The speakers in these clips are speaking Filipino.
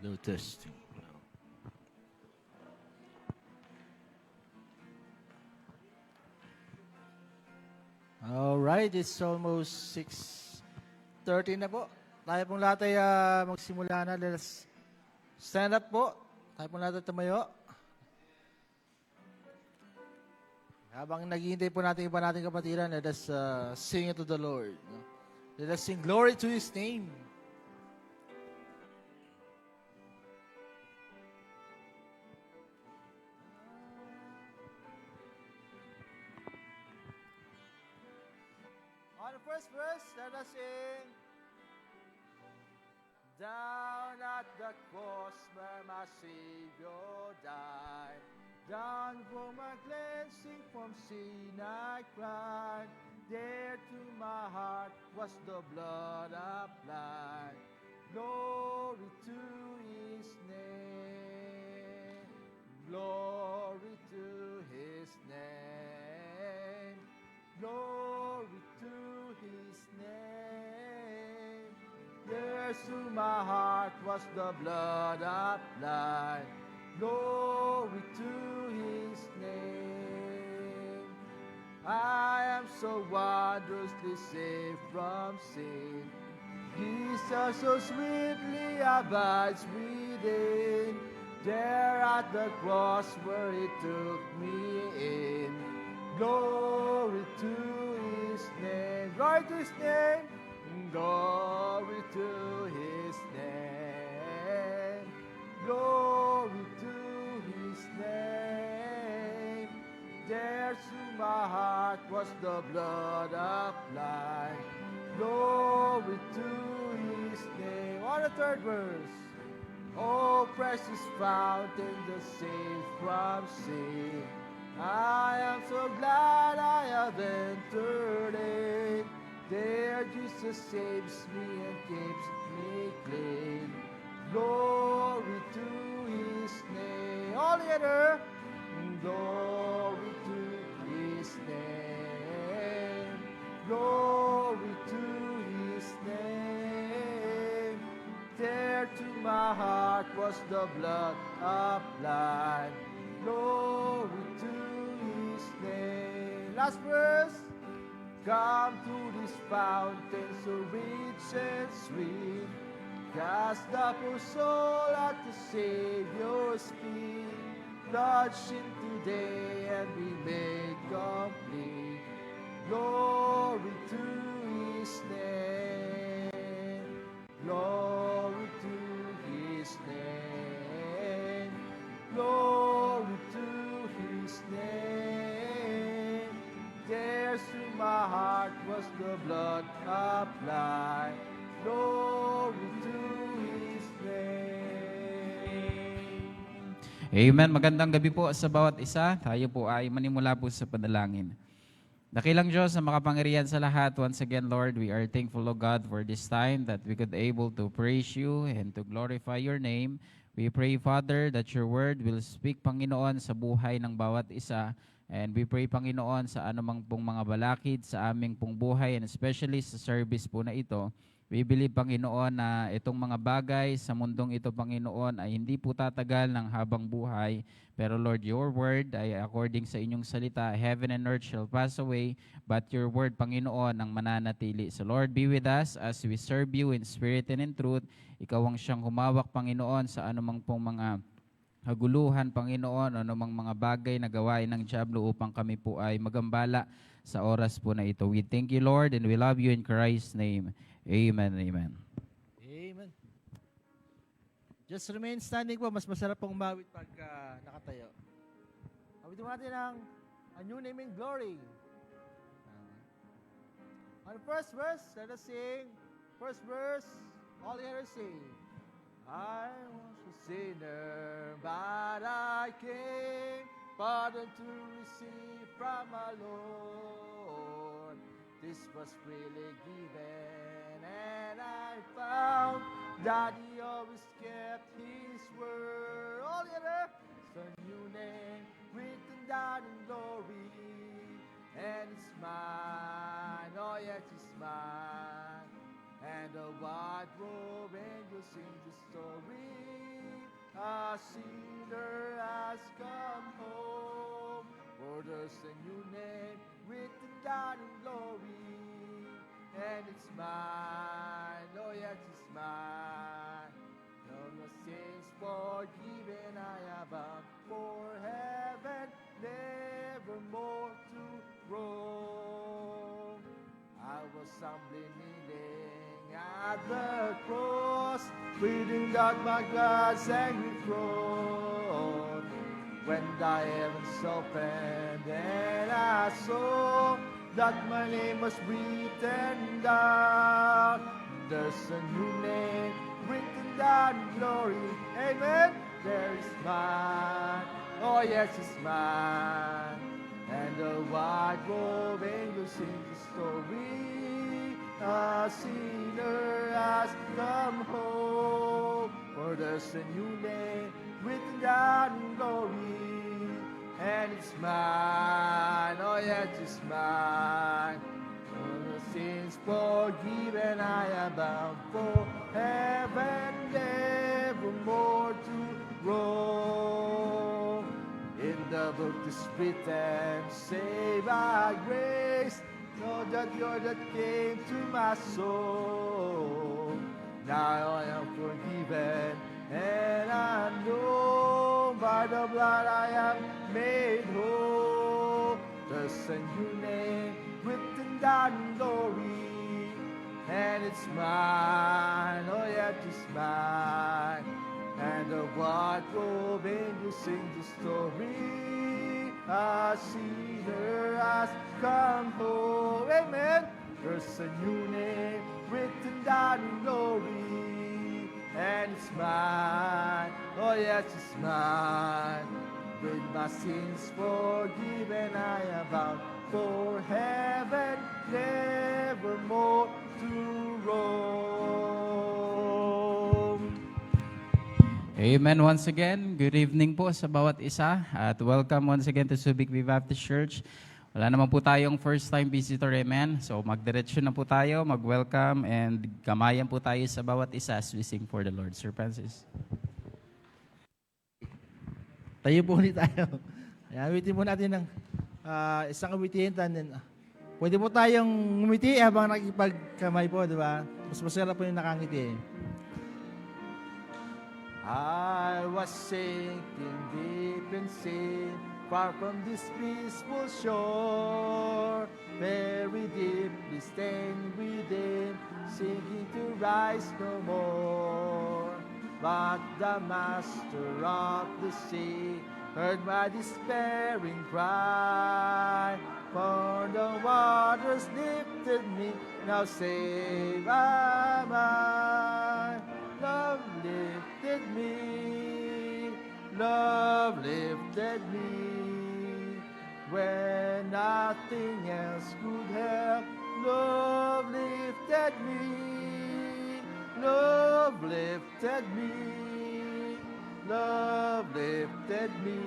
Low testing. Alright, it's almost 6:30 na po. Tayo pong lahat ay magsimula na. Let us stand up po. Tayo pong lahat ay tumayo. Habang naghihintay po natin iba nating kapatiran, let us sing it to the Lord. Let us sing glory to His name. On the first verse, let us sing. Down at the cross where my Savior died, down for my cleansing from sin I cried. There to my heart was the blood applied. Glory to His name. Glory to His name. Glory to His name. There to my heart was the blood applied. Glory to His name. I am so wondrously saved from sin. Jesus so sweetly abides within. There at the cross where He took me in. Glory to His name. Glory to His name. Glory to His name. Glory to His name. There to my heart was the blood applied. Glory to His name. On the third verse. Oh, precious fountain that saves from sin. I am so glad I have entered in. There Jesus saves me and keeps me clean. Glory to His name. All together. Glory to His name. Glory to His name. There to my heart was the blood applied. Glory to His name. Last verse. Come to this fountain so rich and sweet. Cast the poor soul at the Savior's feet. Plunge in today and be made complete. Glory to His name. Glory to His name. Glory to His name. There to my heart was the blood applied. Glory to His name. Amen. Magandang gabi po sa bawat isa. Tayo po ay manimula po sa panalangin. Dakilang Diyos na makapangyarihan sa lahat. Once again, Lord, we are thankful, O God, for this time that we could able to praise You and to glorify Your name. We pray, Father, that Your word will speak, Panginoon, sa buhay ng bawat isa. And we pray, Panginoon, sa anumang pong mga balakid sa aming pong buhay and especially sa service po na ito. We believe, Panginoon, na itong mga bagay sa mundong ito, Panginoon, ay hindi po tatagal ng habang buhay. Pero Lord, Your word ay according sa inyong salita, heaven and earth shall pass away, but Your word, Panginoon, ang mananatili. So Lord, be with us as we serve You in spirit and in truth. Ikaw ang siyang humawak, Panginoon, sa anumang pong mga haguluhan, Panginoon, anumang mga bagay na gawain ng diablo upang kami po ay magambala sa oras po na ito. We thank You, Lord, and we love You in Christ's name. Amen, amen. Amen. Just remain standing po. Mas masarap pong umawit pag nakatayo. Awitin natin ang A New Name in Glory. On the first verse, let us sing. First verse, all together sing. I was a sinner, but I came, pardon to receive from my Lord. This was freely given, and I found that He always kept His word. All together, it's a new name written down in glory, and it's mine. Oh yes, it's mine. and the white robe angels sing the story. A sinner has come home, for there's a new name written down in glory, and it's mine, oh yes, it's mine. No, no sins forgiven, I am bound for heaven, nevermore to roam. I was humbly kneeling at the cross, pleading out my God's angry throne. When the heavens opened and I saw that my name was written down, there's a new name written down in glory. Amen. There is mine. Oh yes, it's mine. And the white robe angels sing the story. A sinner has come home, for there's a new name written down in glory, and it's mine. Oh yes, it's mine. All the sins forgiven, I am bound for heaven, nevermore to roam. In the book is written, saved by grace, know that joy that came to my soul. Now I am forgiven, and I know by the blood I am made whole. There's a new name written down in glory, and it's mine, oh yeah, it's mine. And the white robe angels sing the story. A sinner has come home. Amen. There's a new name written down in glory, and it's mine. Oh yes, it's mine. With my sins forgiven, I am bound for heaven, nevermore to roam. Amen once again. Good evening po sa bawat isa at welcome once again to Subic Bay Baptist Church. Wala naman po tayong first time visitor, amen. So magdiretso na po tayo, mag-welcome and kamayan po tayo sa bawat isa as we sing for the Lord. Sir Francis. Tayo po ulit tayo. Ayan, awitin po natin ng isang awitin. Pwede po tayong umiti habang nakipagkamay po, di ba? Mas masarap po yung nakangiti. I was sinking deep in sin, far from this peaceful shore, very deeply stained within, sinking to rise no more. But the master of the sea heard my despairing cry, for the waters lifted me, now save am I. Love lifted me, love lifted me, when nothing else could help. Love lifted me, love lifted me, love lifted me,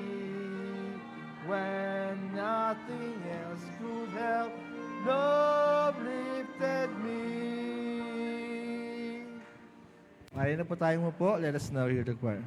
when nothing else could help. Love lifted me. Ngayon na po tayong upo. Let us now hear the choir.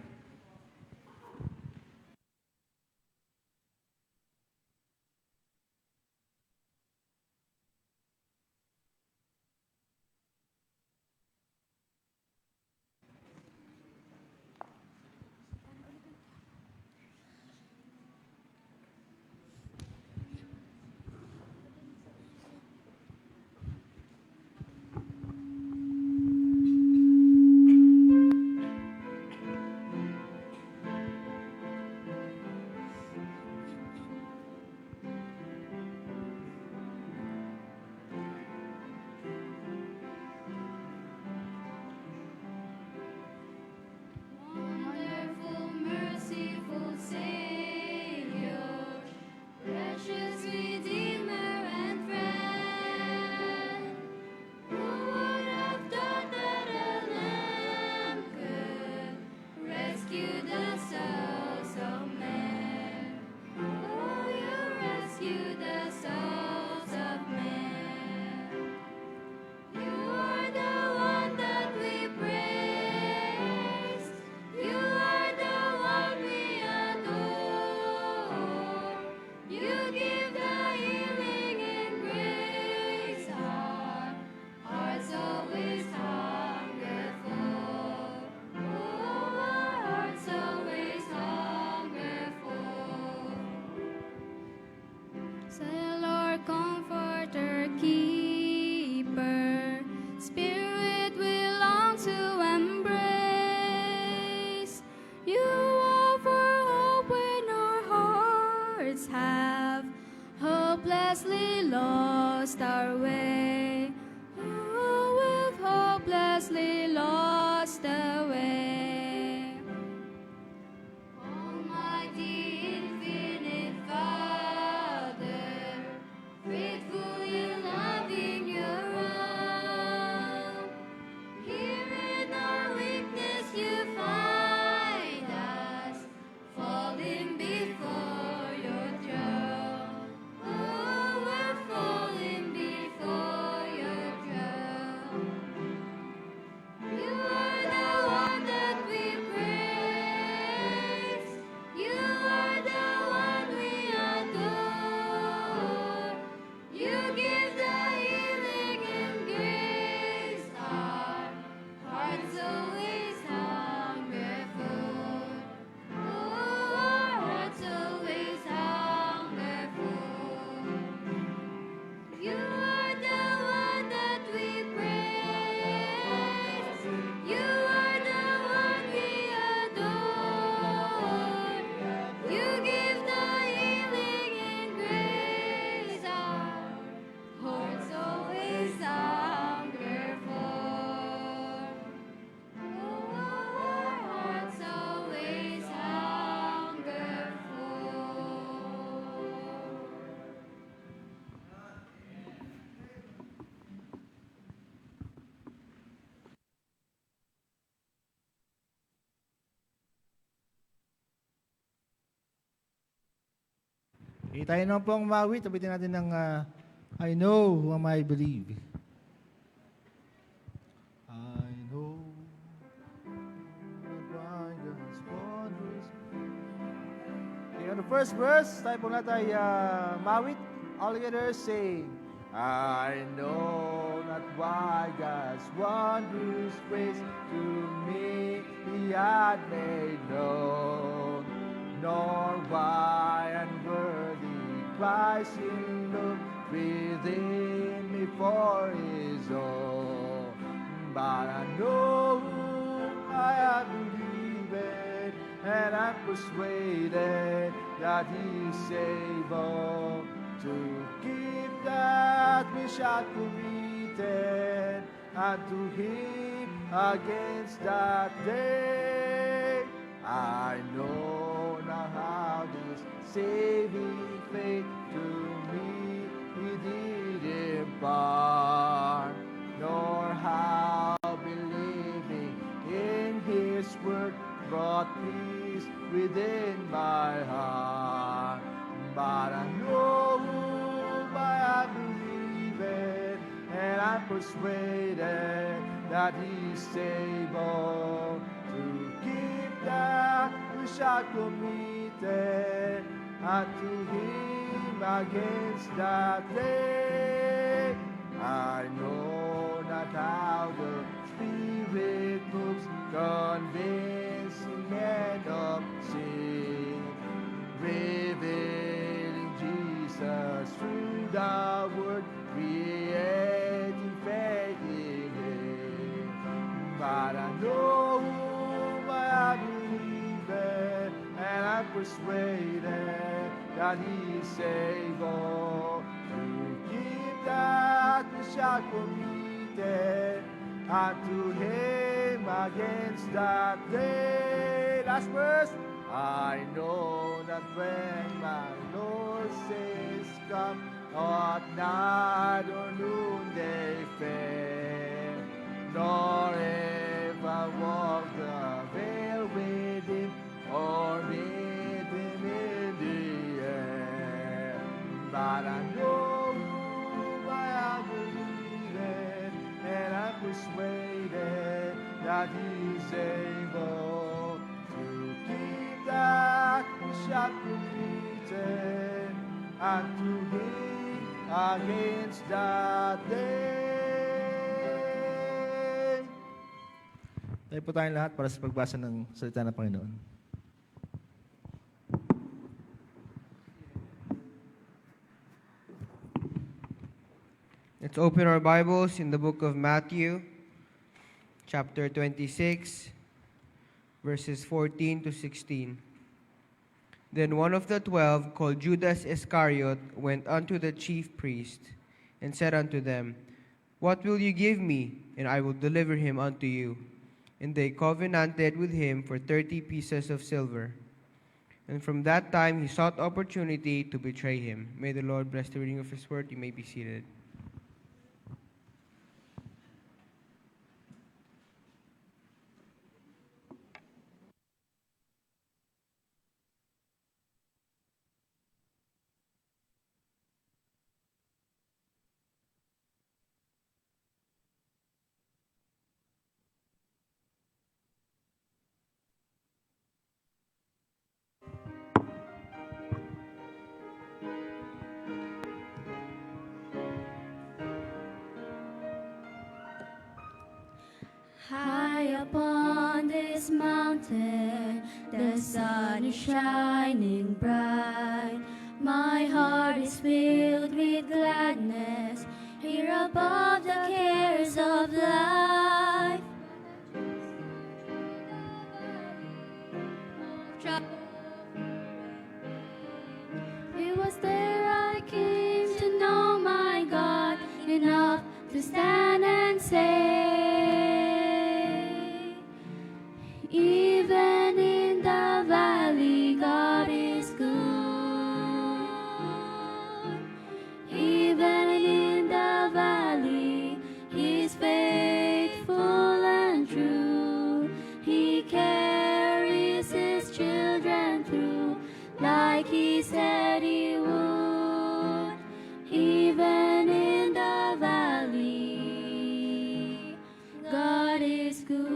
Sailor, comforter, keeper, spirit we long to embrace. You offer hope when our hearts have hopelessly lost our way. Oh, we've hopelessly lost the way. Almighty, infinite Father, faithful in loving your own. Here in our weakness you find us, falling before your throne. Oh, we're falling before your throne. You are the one that we praise. You are the one we adore. You give the healing and grace our hearts always hunger for. Oh, our hearts always hunger for. You are the one that we praise. You are the one we adore. You give the healing and grace our hearts always hunger for. Oh, our hearts always hunger for. Okay, tayo naman po ang mawit. Tabitin natin ng I know whom I believe. I know that by God's wondrous. Okay, on the first verse, tayo po natin mawit. All together sing. I know not why God's wondrous grace to me He had made known, nor why unworthy Christ in love within me for His own. But I know whom I have believed, and I'm persuaded that He is able to keep that which I committed unto Him against that day. I know now how this saving faith to me He did impart, nor how believing in His word brought peace within my heart. But I know whom I have believed, and I'm persuaded that He is able to keep that which I committed unto Him against that day. I know not how the Spirit moves, convincing men of sin, revealing Jesus through the Word, creating faith in Him. But I know whom I have believed, and I'm persuaded that He is able to keep that which I committed unto Him against that day. Last verse. I know that when my Lord says come, at night or noonday fair, nor if I walk the veil with Him or meet Him in the air. But I know whom I have believed, and I'm persuaded that He is able to keep that which I committed unto Him against that day. Tayo po tayong lahat para sa pagbasa ng salita ng Panginoon. Let's open our Bibles in the book of Matthew, chapter 26, verses 14 to 16. Then one of the 12, called Judas Iscariot, went unto the chief priests, and said unto them, What will you give me, and I will deliver him unto you? And they covenanted with him for 30 pieces of silver. And from that time he sought opportunity to betray him. May the Lord bless the reading of his word. You may be seated. High upon this mountain, the sun is shining bright. My heart is filled with gladness, here above the cares of life. It was there I came to know my God, enough to stand and say, even in the valley, God is good. Even in the valley, He's faithful and true. He carries His children through, like He said He would. Even in the valley, God is good.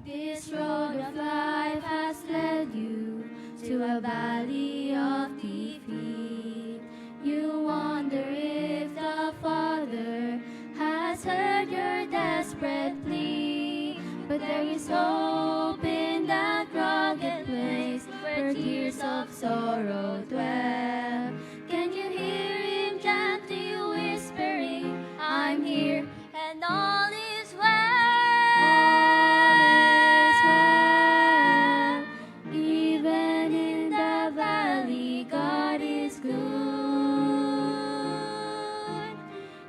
This road of life has led you to a valley of defeat. You wonder if the Father has heard your desperate plea. But there is hope in that rugged place where tears of sorrow dwell. Can you hear Him gently whispering, I'm here and all is well. Even in the valley, God is good.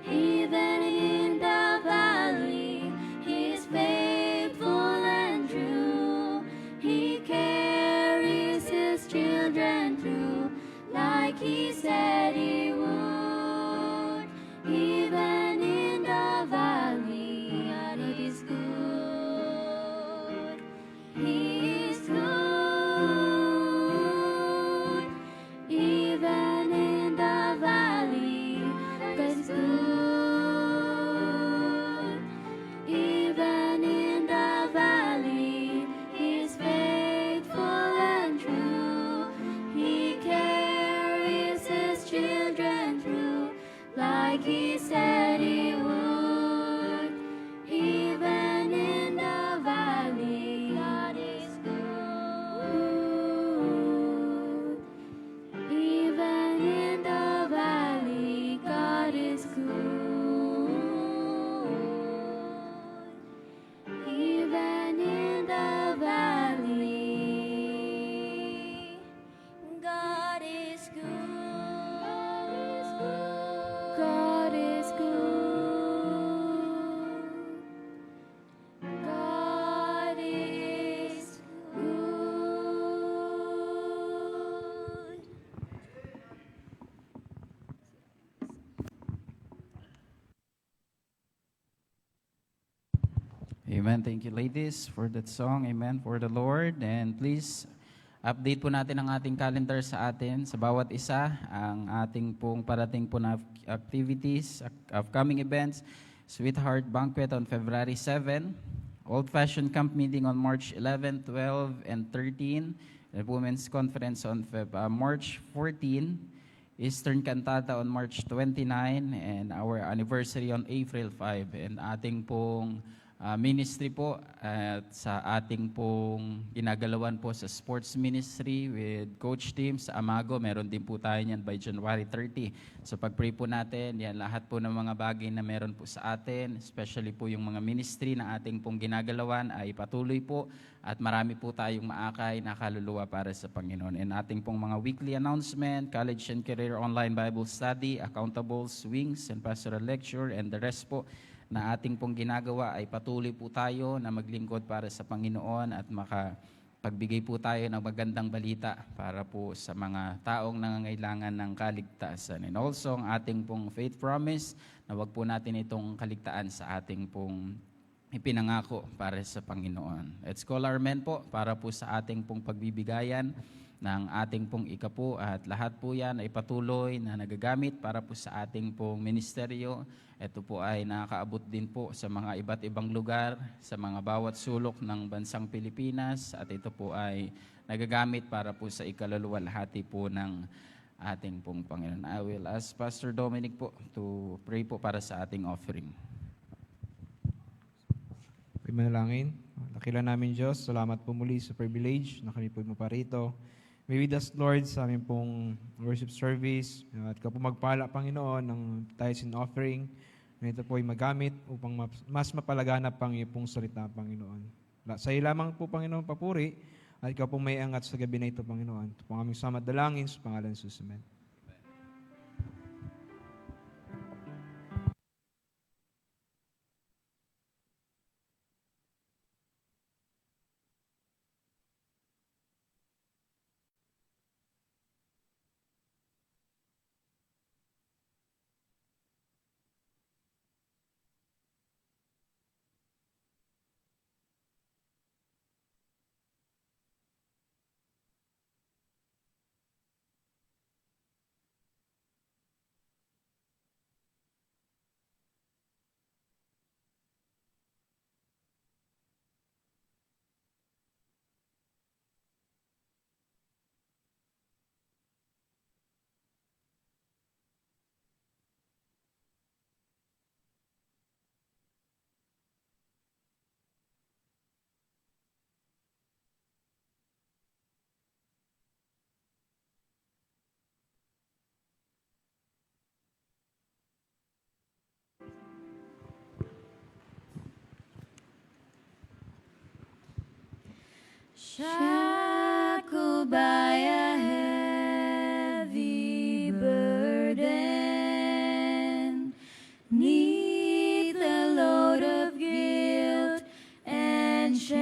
Even in the valley, He is faithful and true. He carries His children through, like He said He would. Even in the valley, God is good. He is good. Even in the valley, God is good. Even in the valley, He is faithful and true. He carries His children through, like He said He would. Even in the valley, God is good. Even in the valley, God is good. Even in the valley, God is good. God is good. God is good. Amen. Thank you, ladies, for that song. Amen. For the Lord. And please, update po natin ang ating calendar sa atin, sa bawat isa, ang ating pong parating po na activities, upcoming events, Sweetheart Banquet on February 7, Old Fashioned Camp Meeting on March 11, 12, and 13, the Women's Conference on March 14, Eastern Cantata on March 29, and our anniversary on April 5. And ating pong ministry po at sa ating pong ginagalawan po sa sports ministry with coach team sa Amago. Meron din po tayo niyan by January 30. So pag-pray po natin, yan lahat po ng mga bagay na meron po sa atin, especially po yung mga ministry na ating pong ginagalawan ay patuloy po at marami po tayong maakay na kaluluwa para sa Panginoon. And ating pong mga weekly announcement, college and career online Bible study, accountables, wings, and pastoral lecture, and the rest po na ating pong ginagawa ay patuloy po tayo na maglingkod para sa Panginoon at makapagbigay po tayo ng magandang balita para po sa mga taong nangangailangan ng kaligtasan. And also, ang ating pong faith promise na wag po natin itong kaligtaan sa ating pong ipinangako para sa Panginoon. Let's call our men po para po sa ating pong pagbibigayan ng ating pong ikapu at lahat po yan ay patuloy na nagagamit para po sa ating pong ministeryo. Ito po ay nakakaabot din po sa mga iba't ibang lugar, sa mga bawat sulok ng bansang Pilipinas at ito po ay nagagamit para po sa ikaluluwalhati po ng ating pong Panginoon. I will ask Pastor Dominic po to pray po para sa ating offering. Manalangin. Dakila namin Diyos, salamat po muli sa privilege na kami po maparito. Be with us, Lord, sa aming pong worship service. At ka po magpala, Panginoon, ng tithes and offering na ito po ay magamit upang mas mapalaganap pang iyong pong salita, Panginoon. Sa iyo lamang po, Panginoon, papuri at ikaw po may angat sa gabi na ito, Panginoon. Ito po ang aming samad dalangin sa pangalan ng Jesus. Amen. Shackled by a heavy burden, neath the load of guilt and shame,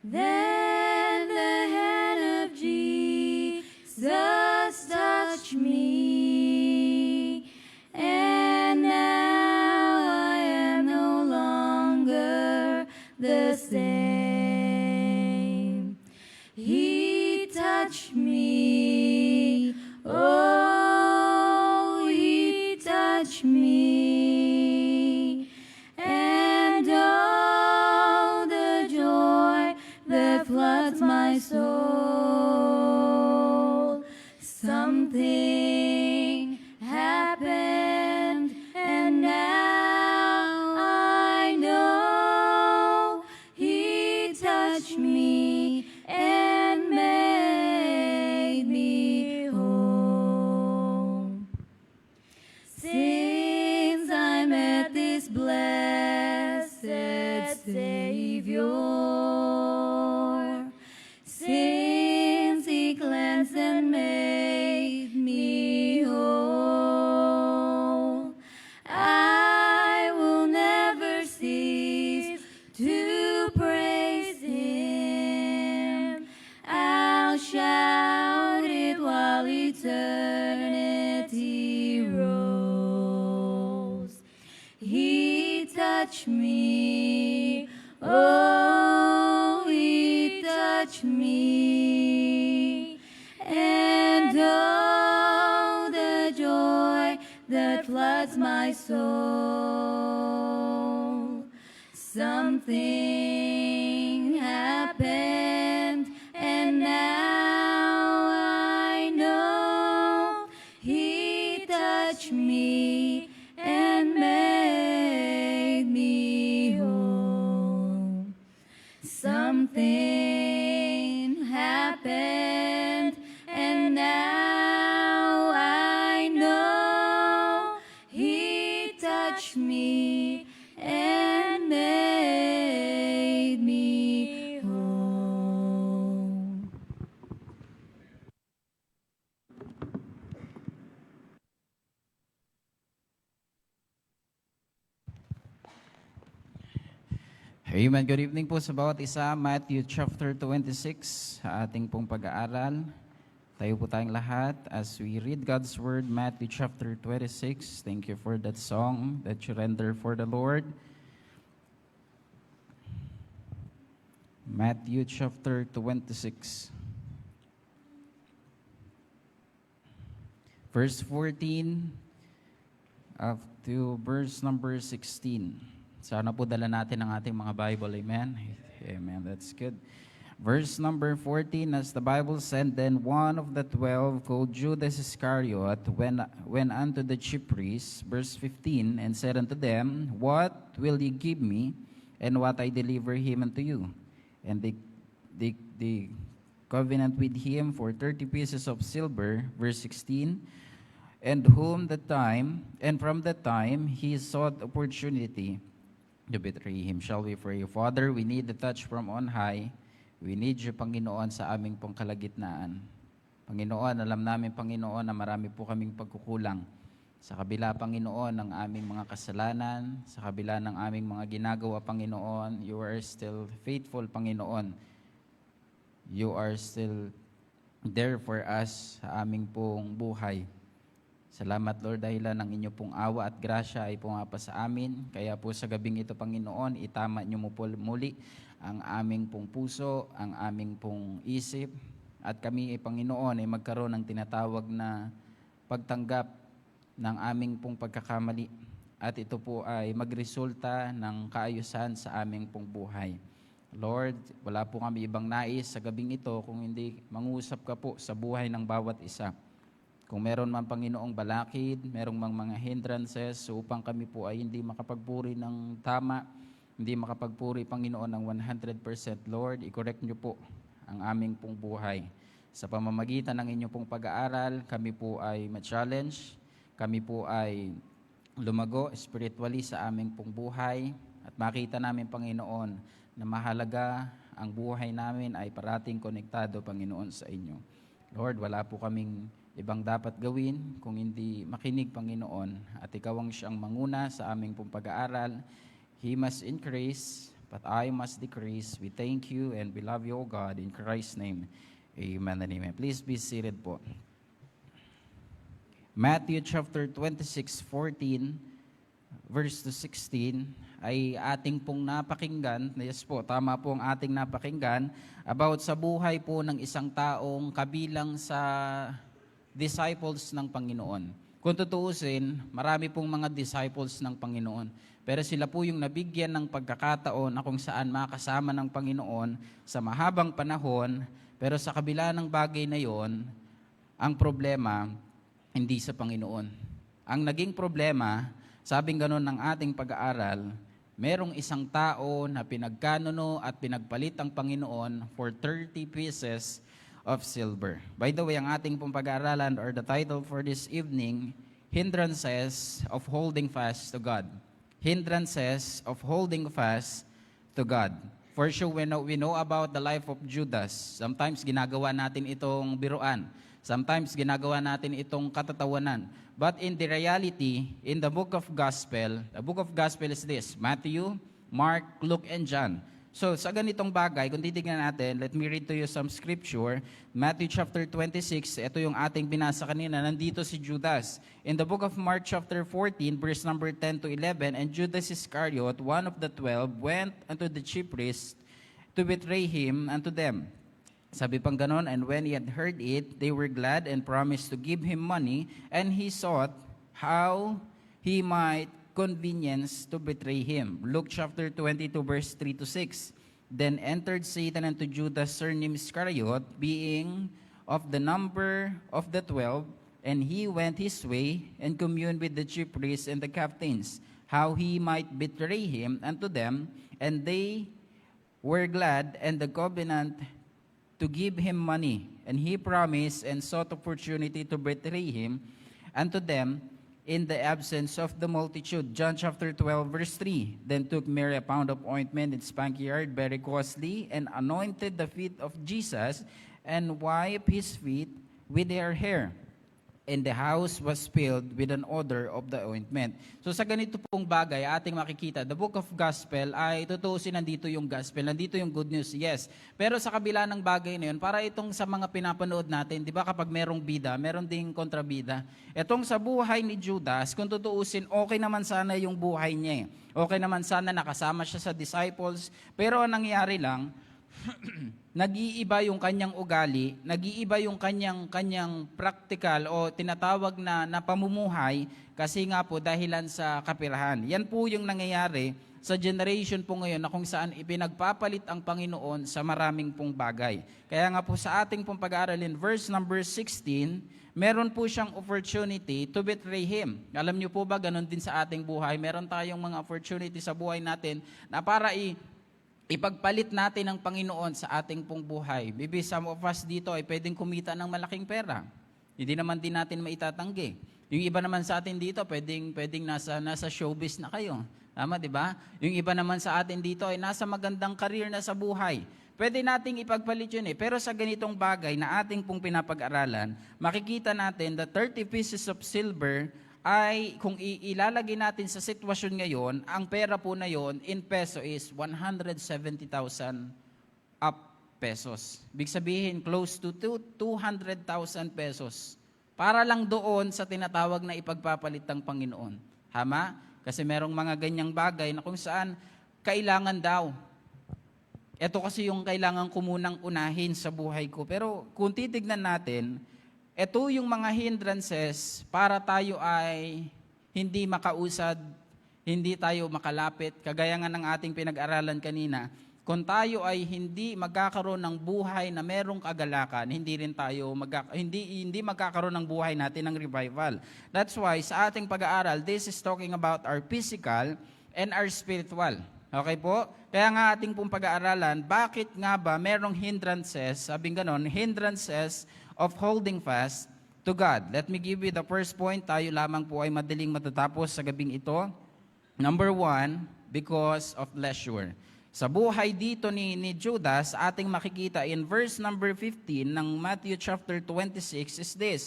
then the hand of Jesus touched me, and now I am no longer the same. He touched me, oh, he touched me, and oh, the joy that floods my soul. Something happened, and now I know he touched me and made me whole. Since I met this blessed Savior, since he cleansed and made me whole, I will never cease to praise him. I'll shout it while eternity rolls. He touched me, oh, he touched me, and oh, the joy that floods my soul. Something happened, and now I know he touched me and made something happened, and now I know He touched me and made me whole. Amen. Good evening po sa bawat isa. Matthew chapter 26, sa ating pong pag-aaral. Tayo po tayong lahat as we read God's Word, Matthew chapter 26. Thank you for that song that you render for the Lord. Matthew chapter 26. Verse 14 up to verse number 16. Sana po dala natin ang ating mga Bible. Amen? Amen. That's good. Verse number 14, as the Bible said, then one of the 12, called Judas Iscariot, went unto the chief priests, verse 15, and said unto them, what will ye give me, and what I deliver him unto you? And they covenant with him for 30 pieces of silver, verse 16, and from that time he sought opportunity to betray him. Shall we pray? Father, we need the touch from on high. We need you, Panginoon, sa aming pong kalagitnaan. Panginoon, alam namin, Panginoon, na marami po kaming pagkukulang. Sa kabila, Panginoon, ng aming mga kasalanan, sa kabila ng aming mga ginagawa, Panginoon, you are still faithful, Panginoon. You are still there for us sa aming pong buhay. Salamat, Lord, dahilan ng inyo pong awa at grasya ay pumapa sa amin. Kaya po sa gabing ito, Panginoon, itama niyo mo po muli ang aming pong puso, ang aming pong isip. At kami, Panginoon, ay magkaroon ng tinatawag na pagtanggap ng aming pong pagkakamali. At ito po ay magresulta ng kaayusan sa aming pong buhay. Lord, wala po kami ibang nais sa gabing ito kung hindi mangusap ka po sa buhay ng bawat isa. Kung meron man, Panginoong balakid, merong mga hindrances upang kami po ay hindi makapagpuri ng tama, hindi makapagpuri, Panginoon, ng 100%, Lord, i-correct niyo po ang aming pong buhay. Sa pamamagitan ng inyong pong pag-aaral, kami po ay ma-challenge, kami po ay lumago spiritually sa aming pong buhay, at makita namin, Panginoon, na mahalaga ang buhay namin ay parating konektado, Panginoon, sa inyo. Lord, wala po kaming ibang dapat gawin kung hindi makinig, Panginoon, at ikaw ang siyang manguna sa aming pong pag-aaral. He must increase, but I must decrease. We thank you and we love you, O God, in Christ's name. Amen and amen. Please be seated po. Matthew chapter 26, 14, verse to 16, ay ating pong napakinggan. Yes po, tama po ang ating napakinggan about sa buhay po ng isang taong kabilang sa disciples ng Panginoon. Kung tutuusin, marami pong mga disciples ng Panginoon. Pero sila po yung nabigyan ng pagkakataon na kung saan makasama ng Panginoon sa mahabang panahon. Pero sa kabila ng bagay na yon, ang problema, hindi sa Panginoon. Ang naging problema, sabing ganon ng ating pag-aaral, merong isang tao na pinagkanuno at pinagpalit ang Panginoon for 30 pieces of silver. By the way, ang ating pong pag-aaralan or the title for this evening, Hindrances of Holding Fast to God. Hindrances of holding fast to God. For sure, we know about the life of Judas. Sometimes ginagawa natin itong biruan. Sometimes ginagawa natin itong katatawanan. But in the reality, in the book of gospel is this: Matthew, Mark, Luke, and John. So sa ganitong bagay, kung titignan natin, let me read to you some scripture. Matthew chapter 26, ito yung ating binasa kanina, nandito si Judas. In the book of Mark chapter 14, verse number 10 to 11, and Judas Iscariot, one of the 12, went unto the chief priests to betray him unto them. Sabi pang ganon, and when he had heard it, they were glad and promised to give him money, and he sought how he might convenience to betray him. Luke chapter 22, verse 3 to 6. Then entered Satan unto Judas, surnamed Iscariot, being of the number of the 12, and he went his way and communed with the chief priests and the captains, how he might betray him unto them. And they were glad and the covenant to give him money. And he promised and sought opportunity to betray him unto them in the absence of the multitude. John chapter 12, verse 3. Then took Mary a pound of ointment in spikenard, very costly, and anointed the feet of Jesus, and wiped his feet with her hair. And the house was filled with an odor of the ointment. So sa ganito pong bagay, ating makikita, the book of gospel ay tutuusin, nandito yung gospel, nandito yung good news, yes. Pero sa kabila ng bagay na yun, para itong sa mga pinapanood natin, di ba kapag merong bida, meron ding kontrabida. Itong sa buhay ni Judas, kung tutuusin, okay naman sana yung buhay niya. Okay naman sana nakasama siya sa disciples, pero ang nangyari lang, nag-iiba yung kanyang ugali, nag-iiba yung kanyang practical o tinatawag na pamumuhay kasi nga po dahilan sa kapirahan. Yan po yung nangyayari sa generation po ngayon na kung saan ipinagpapalit ang Panginoon sa maraming pong bagay. Kaya nga po sa ating pong pag-aaralin, verse number 16, meron po siyang opportunity to betray Him. Alam niyo po ba, ganun din sa ating buhay, meron tayong mga opportunity sa buhay natin na para ipagpalit natin ang Panginoon sa ating pong buhay. Maybe some of us dito ay pwedeng kumita ng malaking pera. Hindi naman din natin maitatanggi. Yung iba naman sa atin dito, pwedeng nasa showbiz na kayo. Tama, di ba? Yung iba naman sa atin dito ay nasa magandang career na sa buhay. Pwede nating ipagpalit yun eh. Pero sa ganitong bagay na ating pong pinapag-aralan, makikita natin that 30 pieces of silver ay kung ilalagay natin sa sitwasyon ngayon, ang pera po na yon in peso is 170,000 up pesos. Big sabihin, close to 200,000 pesos. Para lang doon sa tinatawag na ipagpapalit ng Panginoon. Tama? Kasi merong mga ganyang bagay na kung saan kailangan daw. Ito kasi yung kailangan ko munang unahin sa buhay ko. Pero kung titignan natin, ito yung mga hindrances para tayo ay hindi makausad, hindi tayo makalapit. Kagaya nga ng ating pinag-aralan kanina, kung tayo ay hindi magkakaroon ng buhay na merong kagalakan, hindi rin tayo hindi magkakaroon ng buhay natin ng revival. That's why sa ating pag-aaral, this is talking about our physical and our spiritual. Okay po? Kaya nga ating pong pag-aaralan, bakit nga ba merong hindrances, sabing ganon, hindrances of holding fast to God. Let me give you the first point. Tayo lamang po ay madaling matatapos sa gabing ito. Number 1, because of leisure. Sa buhay dito ni Judas, ating makikita in verse number 15 ng Matthew chapter 26 is this,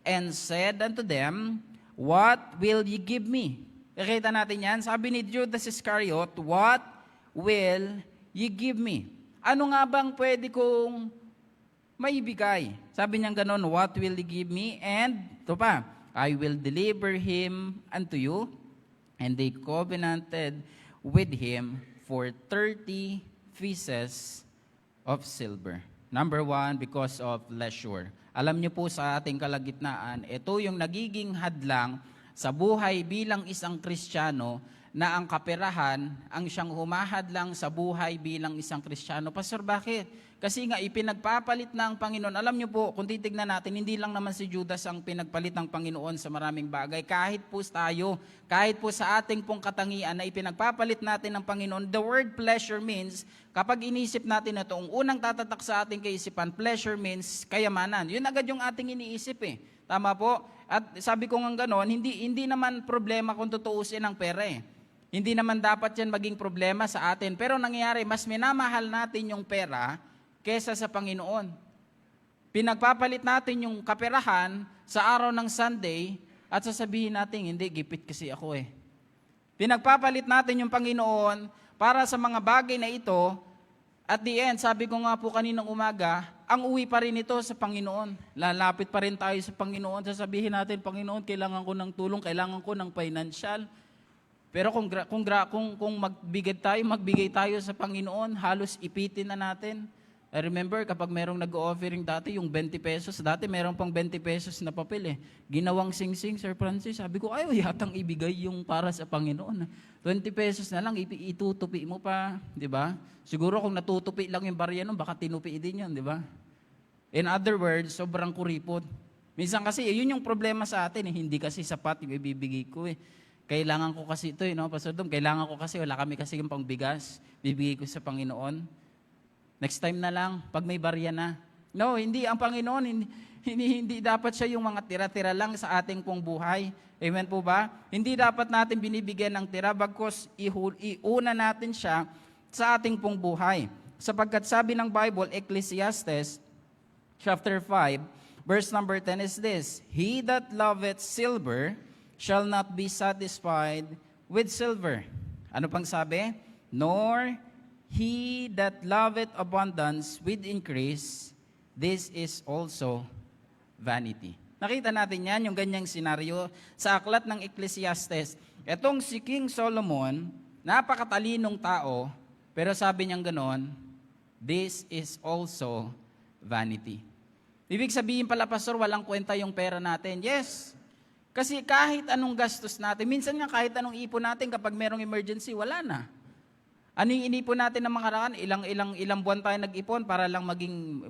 and said unto them, what will ye give me? Nakita natin yan. Sabi ni Judas Iscariot, what will ye give me? Ano nga bang pwede kong maibigay? Sabi niya ganon, what will you give me? And, ito pa, I will deliver him unto you. And they covenanted with him for 30 pieces of silver. Number 1, because of leisure. Alam niyo po sa ating kalagitnaan, ito yung nagiging hadlang sa buhay bilang isang Kristiyano na ang kaperahan ang siyang humahadlang sa buhay bilang isang Kristiyano. Pastor, bakit? Kasi nga ipinagpapalit ng Panginoon. Alam niyo po, kung titignan natin, hindi lang naman si Judas ang pinagpalit ng Panginoon sa maraming bagay. Kahit po tayo, kahit po sa ating pong katangian na ipinagpapalit natin ng Panginoon, the word pleasure means, kapag inisip natin ito, ang unang tatatak sa ating kaisipan, pleasure means kayamanan. Yun agad yung ating iniisip eh. Tama po? At sabi ko nga gano'n, hindi naman problema kung tutuusin ang pera eh. Hindi naman dapat yan maging problema sa atin. Pero nangyayari, mas minamahal natin yung pera kesa sa Panginoon. Pinagpapalit natin yung kaperahan sa araw ng Sunday at sasabihin natin, hindi, gipit kasi ako eh. Pinagpapalit natin yung Panginoon para sa mga bagay na ito. At the end, sabi ko nga po kaninang umaga, ang uwi pa rin ito sa Panginoon. Lalapit pa rin tayo sa Panginoon. Sasabihin natin, Panginoon, kailangan ko ng tulong, kailangan ko ng financial. Pero kung magbigay tayo sa Panginoon, halos ipitin na natin. I remember kapag merong nag-offering dati, yung 20 pesos, dati meron pang 20 pesos na papel eh. Ginawang sing-sing, Sir Francis. Sabi ko, ayaw yatang ibigay yung para sa Panginoon. 20 pesos na lang, itutupi mo pa, di ba? Siguro kung natutupi lang yung barya nun, baka tinupi din yun, di ba? In other words, sobrang kuripot. Minsan kasi, yun yung problema sa atin, eh. Hindi kasi sapat yung ibibigay ko eh. Kailangan ko kasi ito, no, Pastor Dom, kailangan ko kasi, wala kami kasi yung pangbigas, bibigay ko sa Panginoon. Next time na lang, pag may barya na. No, hindi, ang Panginoon, hindi dapat siya yung mga tira-tira lang sa ating pong buhay. Amen po ba? Hindi dapat natin binibigyan ng tira, bagkus iuna natin siya sa ating pong buhay. Sapagkat sabi ng Bible, Ecclesiastes, chapter 5, verse number 10 is this, He that loveth silver shall not be satisfied with silver. Ano pang sabi? Nor he that loveth abundance with increase, this is also vanity. Nakita natin yan, yung ganyang senaryo sa aklat ng Ecclesiastes. Etong si King Solomon, napakatalinong tao, pero sabi niyang ganon, this is also vanity. Ibig sabihin pala, Pastor, walang kwenta yung pera natin. Yes, kasi kahit anong gastos natin, minsan nga kahit anong ipon natin, kapag merong emergency, wala na. Ano yung inipon natin ng mga karaan? Ilang buwan tayo nag-ipon para lang maging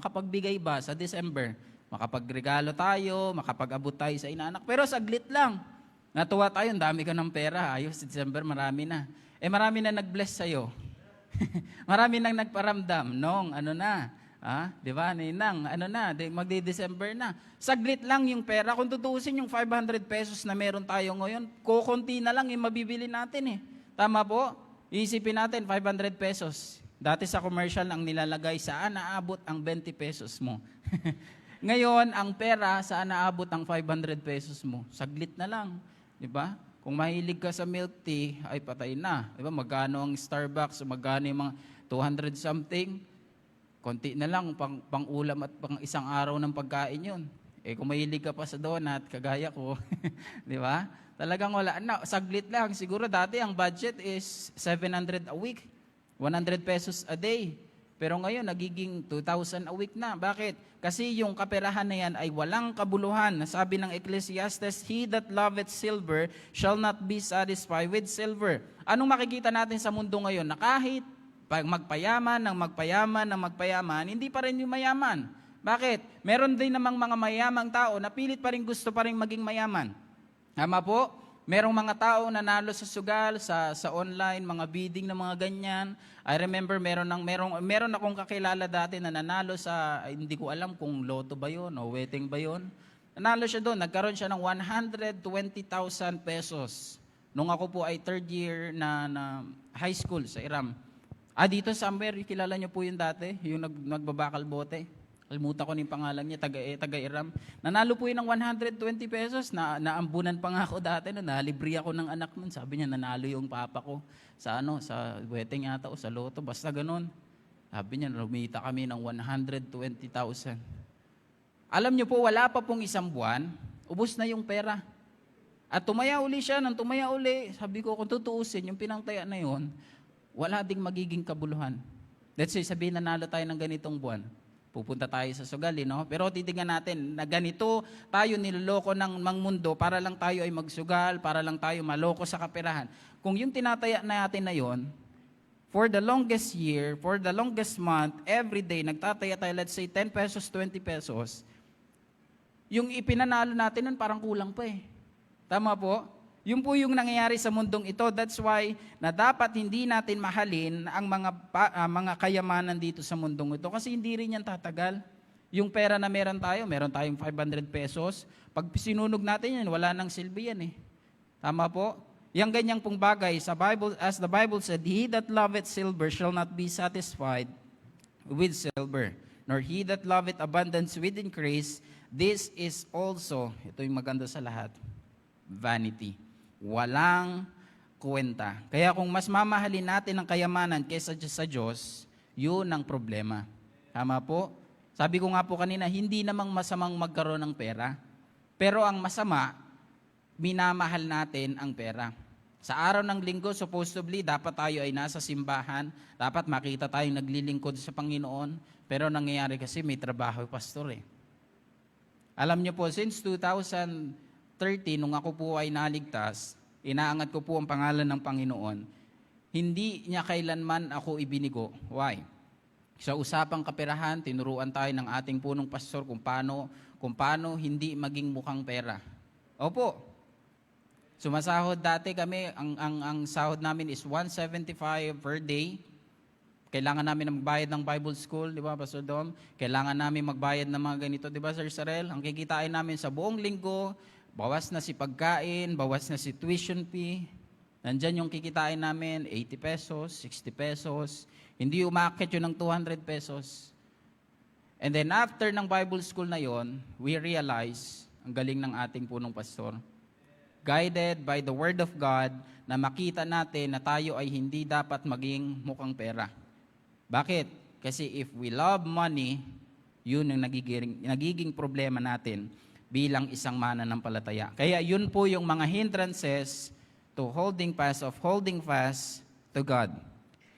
makapagbigay ba sa December? Makapagregalo tayo, makapag-abot tayo sa inaanak. Pero saglit lang. Natuwa tayo, ang dami ka ng pera. Ayos, December, marami na. Marami na nag-bless sa'yo. Marami nang nagparamdam. Nung, di ba, ninang, magdi-December na. Saglit lang yung pera. Kung tutuusin yung 500 pesos na meron tayo ngayon, kukunti na lang yung mabibili natin eh. Tama po? Iisipin natin, 500 pesos. Dati sa commercial, ang nilalagay, saan naabot ang 20 pesos mo? Ngayon, ang pera, saan naabot ang 500 pesos mo? Saglit na lang. Di ba? Kung mahilig ka sa milk tea, ay patay na. Di ba? Magkano ang Starbucks, magkano yung mga 200 something? Konti na lang, pang ulam at pang isang araw ng pagkain yun. Kung mahilig ka pa sa donut, kagaya ko, di ba? Talagang wala na, saglit lang. Siguro dati ang budget is 700 a week, 100 pesos a day. Pero ngayon, nagiging 2,000 a week na. Bakit? Kasi yung kaperahan na yan ay walang kabuluhan. Sabi ng Ecclesiastes, He that loveth silver shall not be satisfied with silver. Anong makikita natin sa mundo ngayon? Na kahit pag magpayaman, hindi pa rin yung mayaman. Bakit? Meron din namang mga mayamang tao na pilit pa rin gusto pa rin maging mayaman. Tama po? Merong mga tao nanalo sa sugal, sa online, mga bidding na mga ganyan. I remember meron akong kakilala dati na nanalo sa, hindi ko alam kung loto ba yun o wedding ba yun. Nanalo siya doon, nagkaroon siya ng 120,000 pesos. Nung ako po ay third year na high school sa Iram. Dito somewhere, kilala niyo po yun dati, yung nagbabakal bote. Kalimutan ko na yung pangalan niya, taga Iram. Nanalo po yun ng 120 pesos, naambunan pa nga ako dati, nalibre ako ng anak nun. Sabi niya, nanalo yung papa ko sa wedding yata o sa loto, basta ganun. Sabi niya, lumita kami ng 120,000. Alam niyo po, wala pa pong isang buwan, ubos na yung pera. At tumaya uli siya, nang tumaya uli, sabi ko, kung tutuusin, yung pinangtaya na yun, wala ding magiging kabuluhan. Let's say, sabihin nanalo tayo ng ganitong buwan. Pupunta tayo sa sugal, no? Pero titingnan natin na ganito tayo niloloko ng mundo para lang tayo ay magsugal, para lang tayo maloko sa kaperahan. Kung yung tinataya natin na yon, for the longest year, for the longest month, every day, nagtataya tayo, let's say 10 pesos, 20 pesos, yung ipinanalo natin nun parang kulang pa eh. Tama po? Yun po yung nangyayari sa mundong ito. That's why na dapat hindi natin mahalin ang mga kayamanan dito sa mundong ito kasi hindi rin yan tatagal. Yung pera na meron tayong 500 pesos. Pag sinunog natin yan, wala nang silbi yan eh. Tama po? Yang ganyang pong bagay sa Bible, as the Bible said, He that loveth silver shall not be satisfied with silver, nor he that loveth abundance with increase. This is also, ito yung maganda sa lahat, vanity. Walang kwenta. Kaya kung mas mamahalin natin ang kayamanan kaysa sa Diyos, yun ang problema. Tama po? Sabi ko nga po kanina, hindi namang masamang magkaroon ng pera. Pero ang masama, minamahal natin ang pera. Sa araw ng linggo, supposedly, dapat tayo ay nasa simbahan. Dapat makita tayong naglilingkod sa Panginoon. Pero nangyayari kasi may trabaho, pastor eh. Alam niyo po, since 2013, nung ako po ay naligtas, inaangat ko po ang pangalan ng Panginoon, hindi niya kailanman ako ibinigo. Why? Sa usapang kaperahan, tinuruan tayo ng ating punong pastor kung paano hindi maging mukhang pera. Opo. Sumasahod dati kami, ang sahod namin is 175 per day. Kailangan namin magbayad ng Bible school, di ba, Pastor Dom? Kailangan namin magbayad ng mga ganito, di ba, Sir Sarel? Ang kikitain namin sa buong linggo, bawas na si pagkain, bawas na si tuition fee. Nandyan yung kikitain namin, 80 pesos, 60 pesos. Hindi umakit yun ng 200 pesos. And then after ng Bible school na yon, we realize, ang galing ng ating punong pastor, guided by the Word of God, na makita natin na tayo ay hindi dapat maging mukhang pera. Bakit? Kasi if we love money, yun ang nagiging problema natin bilang isang mananampalataya. Kaya yun po yung mga hindrances to holding fast to God.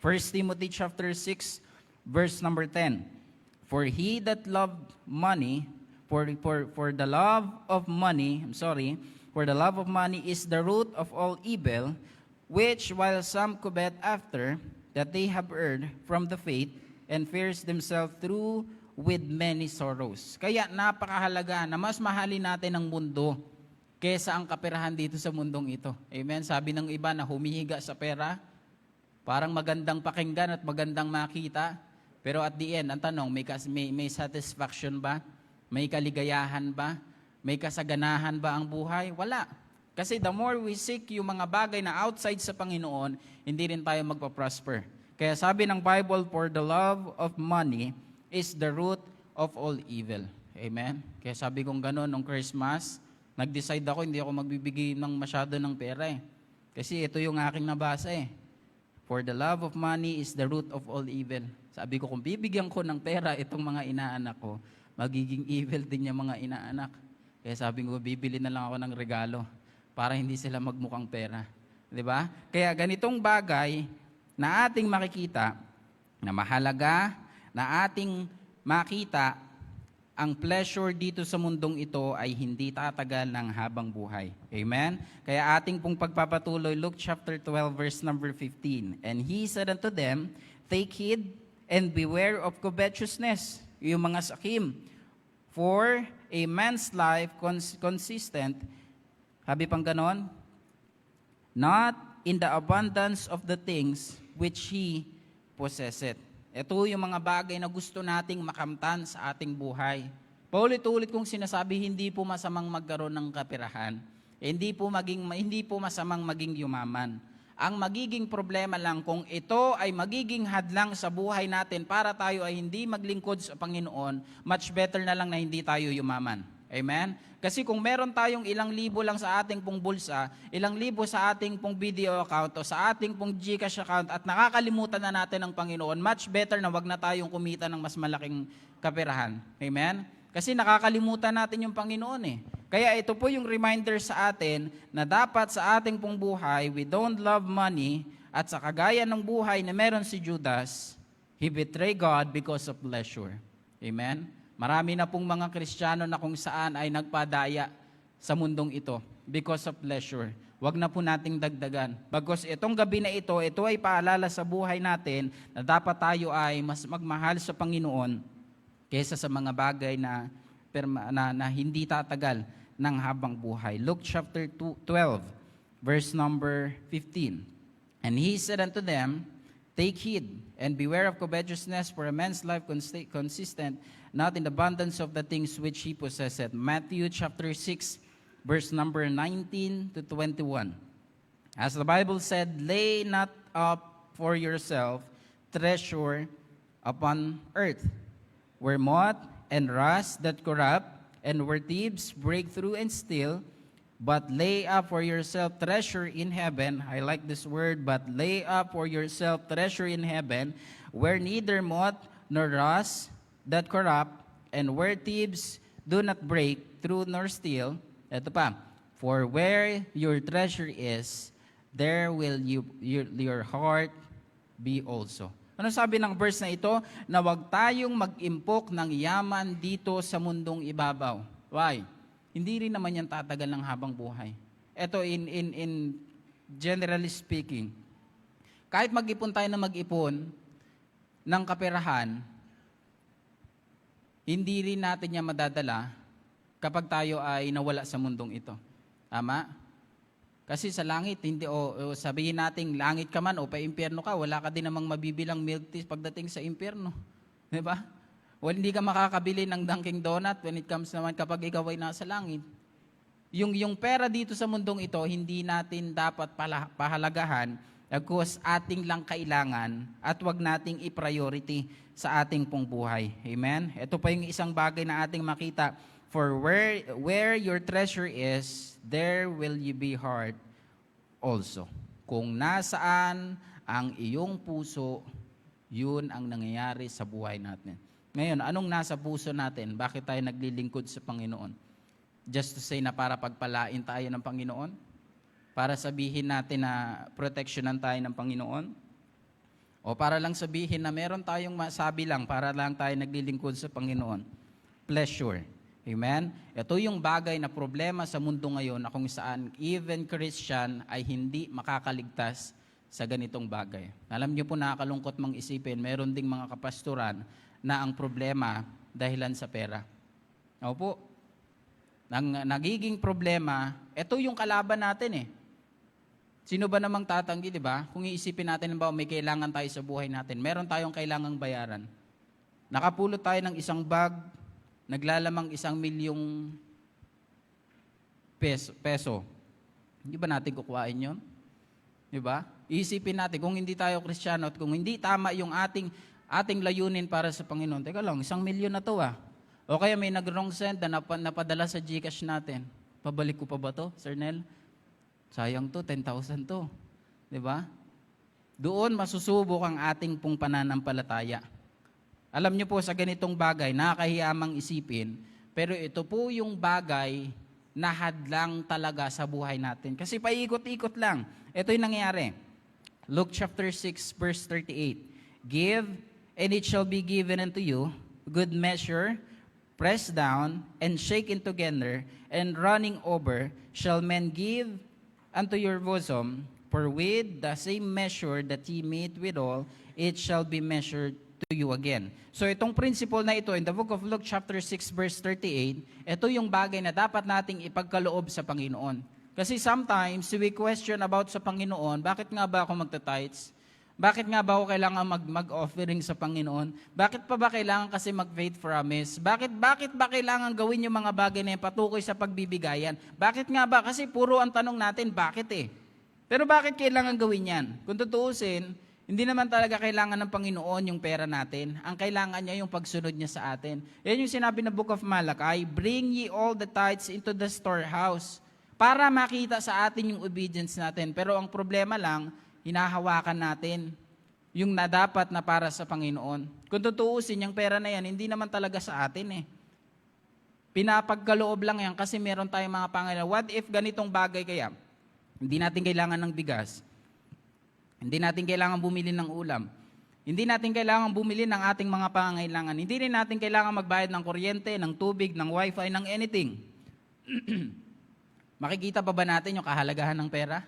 1 Timothy chapter 6, verse number 10. For he that loved money, for the love of money is the root of all evil, which while some covet after, that they have erred from the faith, and pierced themselves through with many sorrows. Kaya napakahalaga na mas mahalin natin ang mundo kesa ang kaperahan dito sa mundong ito. Amen? Sabi ng iba na humihiga sa pera, parang magandang pakinggan at magandang makita, pero at the end, ang tanong, may satisfaction ba? May kaligayahan ba? May kasaganahan ba ang buhay? Wala. Kasi the more we seek yung mga bagay na outside sa Panginoon, hindi rin tayo magpa-prosper. Kaya sabi ng Bible, for the love of money is the root of all evil. Amen? Kaya sabi kong gano'n, nung Christmas, nag-decide ako, hindi ako magbibigay ng masyado ng pera eh. Kasi ito yung aking nabasa eh. For the love of money is the root of all evil. Sabi ko, kung bibigyan ko ng pera itong mga inaanak ko, magiging evil din yung mga inaanak. Kaya sabi ko, bibili na lang ako ng regalo para hindi sila magmukhang pera. Di ba? Kaya ganitong bagay na ating makikita, na mahalaga, na ating makita, ang pleasure dito sa mundong ito ay hindi tatagal ng habang buhay. Amen? Kaya ating pong pagpapatuloy, Luke chapter 12, verse number 15. And he said unto them, take heed and beware of covetousness, yung mga sakim. For a man's life consistent, sabi pang ganon, not in the abundance of the things which he possesseth. Ito yung mga bagay na gusto nating makamtan sa ating buhay. Paulit-ulit kong sinasabi, hindi po masamang magkaroon ng kapirahan. Hindi po masamang maging yumaman. Ang magiging problema lang kung ito ay magiging hadlang sa buhay natin para tayo ay hindi maglingkod sa Panginoon, much better na lang na hindi tayo yumaman. Amen? Kasi kung meron tayong ilang libo lang sa ating pong bulsa, ilang libo sa ating pong video account o sa ating pong GCash account at nakakalimutan na natin ang Panginoon, much better na wag na tayong kumita ng mas malaking kaperahan. Amen? Kasi nakakalimutan natin yung Panginoon eh. Kaya ito po yung reminder sa atin na dapat sa ating pong buhay, we don't love money, at sa kagaya ng buhay na meron si Judas, he betrayed God because of pleasure. Amen? Marami na pong mga Kristiyano na kung saan ay nagpadaya sa mundong ito because of pleasure. Huwag na po nating dagdagan. Bagos itong gabi na ito ay paalala sa buhay natin na dapat tayo ay mas magmahal sa Panginoon kaysa sa mga bagay na hindi tatagal ng habang buhay. Luke chapter 12, verse number 15. And he said unto them, take heed and beware of covetousness, for a man's life consistent not in the abundance of the things which he possesseth. Matthew chapter 6, verse number 19 to 21. As the Bible said, lay not up for yourself treasure upon earth, where moth and rust that corrupt, and where thieves break through and steal, but lay up for yourself treasure in heaven. I like this word, but lay up for yourself treasure in heaven, where neither moth nor rust that corrupt, and where thieves do not break through nor steal. Ito pa, for where your treasure is, there will your heart be also. Ano sabi ng verse na ito? Na huwag tayong mag-impok ng yaman dito sa mundong ibabaw. Why? Hindi rin naman yan tatagal ng habang buhay. Ito in generally speaking, kahit mag-ipon tayo na mag-ipon ng kaperahan, hindi rin natin niya madadala kapag tayo ay nawala sa mundong ito. Tama? Kasi sa langit, hindi, o sabihin natin, langit ka man o pa-impyerno ka, wala ka din namang mabibilang milk tea pagdating sa impyerno. Di ba? Hindi ka makakabili ng Dunkin' Donut when it comes naman kapag ikaw ay nasa langit. Yung pera dito sa mundong ito, hindi natin dapat pahalagahan because ating lang kailangan at wag nating i-priority sa ating pong buhay. Amen? Ito pa yung isang bagay na ating makita. For where your treasure is, there will you be heart also. Kung nasaan ang iyong puso, yun ang nangyayari sa buhay natin. Ngayon, anong nasa puso natin? Bakit tayo naglilingkod sa Panginoon? Just to say na para pagpalain tayo ng Panginoon? Para sabihin natin na protectionan tayo ng Panginoon? O para lang sabihin na meron tayong masabi lang para lang tayo naglilingkod sa Panginoon? Pleasure. Amen? Ito yung bagay na problema sa mundo ngayon na kung saan even Christian ay hindi makakaligtas sa ganitong bagay. Alam niyo po, nakakalungkot mang isipin, meron ding mga kapastoran na ang problema dahilan sa pera. Opo. Nagiging problema, ito yung kalaban natin eh. Sino ba namang tatanggi, di ba? Kung iisipin natin, ba may kailangan tayo sa buhay natin, meron tayong kailangang bayaran. Nakapulot tayo ng isang bag, naglalamang 1,000,000 peso. Hindi ba natin kukuhain yun? Di ba? Iisipin natin, kung hindi tayo Kristiyano at kung hindi tama yung ating layunin para sa Panginoon, teka lang, 1,000,000 na to ah. O kaya may nag-wrong send na napadala sa GCash natin. Pabalik ko pa ba to, Sir Nel? Sayang to, 10,000 to. Di ba? Doon masusubok ang ating pong pananampalataya. Alam niyo po, sa ganitong bagay, nakakahiyamang isipin, pero ito po yung bagay na hadlang talaga sa buhay natin. Kasi paikot-ikot lang. Ito yung nangyayari. Luke chapter 6, verse 38. Give, and it shall be given unto you, good measure, pressed down, and shaken together, and running over, shall men give unto your bosom, for with the same measure that ye meet withal, it shall be measured to you again. So itong principle na ito in the book of Luke chapter 6 verse 38, ito yung bagay na dapat nating ipagkaloob sa Panginoon. Kasi sometimes we question about sa Panginoon, bakit nga ba ako magta-tithes? Bakit nga ba ako kailangan mag-offering sa Panginoon? Bakit pa ba kailangan kasi mag-faith promise? Bakit ba kailangan gawin yung mga bagay na yung patukoy sa pagbibigayan? Bakit nga ba? Kasi puro ang tanong natin, bakit eh? Pero bakit kailangan gawin yan? Kung tutuusin, hindi naman talaga kailangan ng Panginoon yung pera natin. Ang kailangan niya yung pagsunod niya sa atin. Yan yung sinabi ng Book of Malachi, bring ye all the tithes into the storehouse, para makita sa atin yung obedience natin. Pero ang problema lang, hinahawakan natin yung na dapat na para sa Panginoon. Kung tutuusin, yung pera na yan, hindi naman talaga sa atin eh. Pinapagkaloob lang yan kasi meron tayong mga pangailangan. What if ganitong bagay kaya? Hindi natin kailangan ng bigas. Hindi natin kailangan bumili ng ulam. Hindi natin kailangan bumili ng ating mga pangangailangan. Hindi rin natin kailangan magbayad ng kuryente, ng tubig, ng wifi, ng anything. Makikita pa ba natin yung kahalagahan ng pera?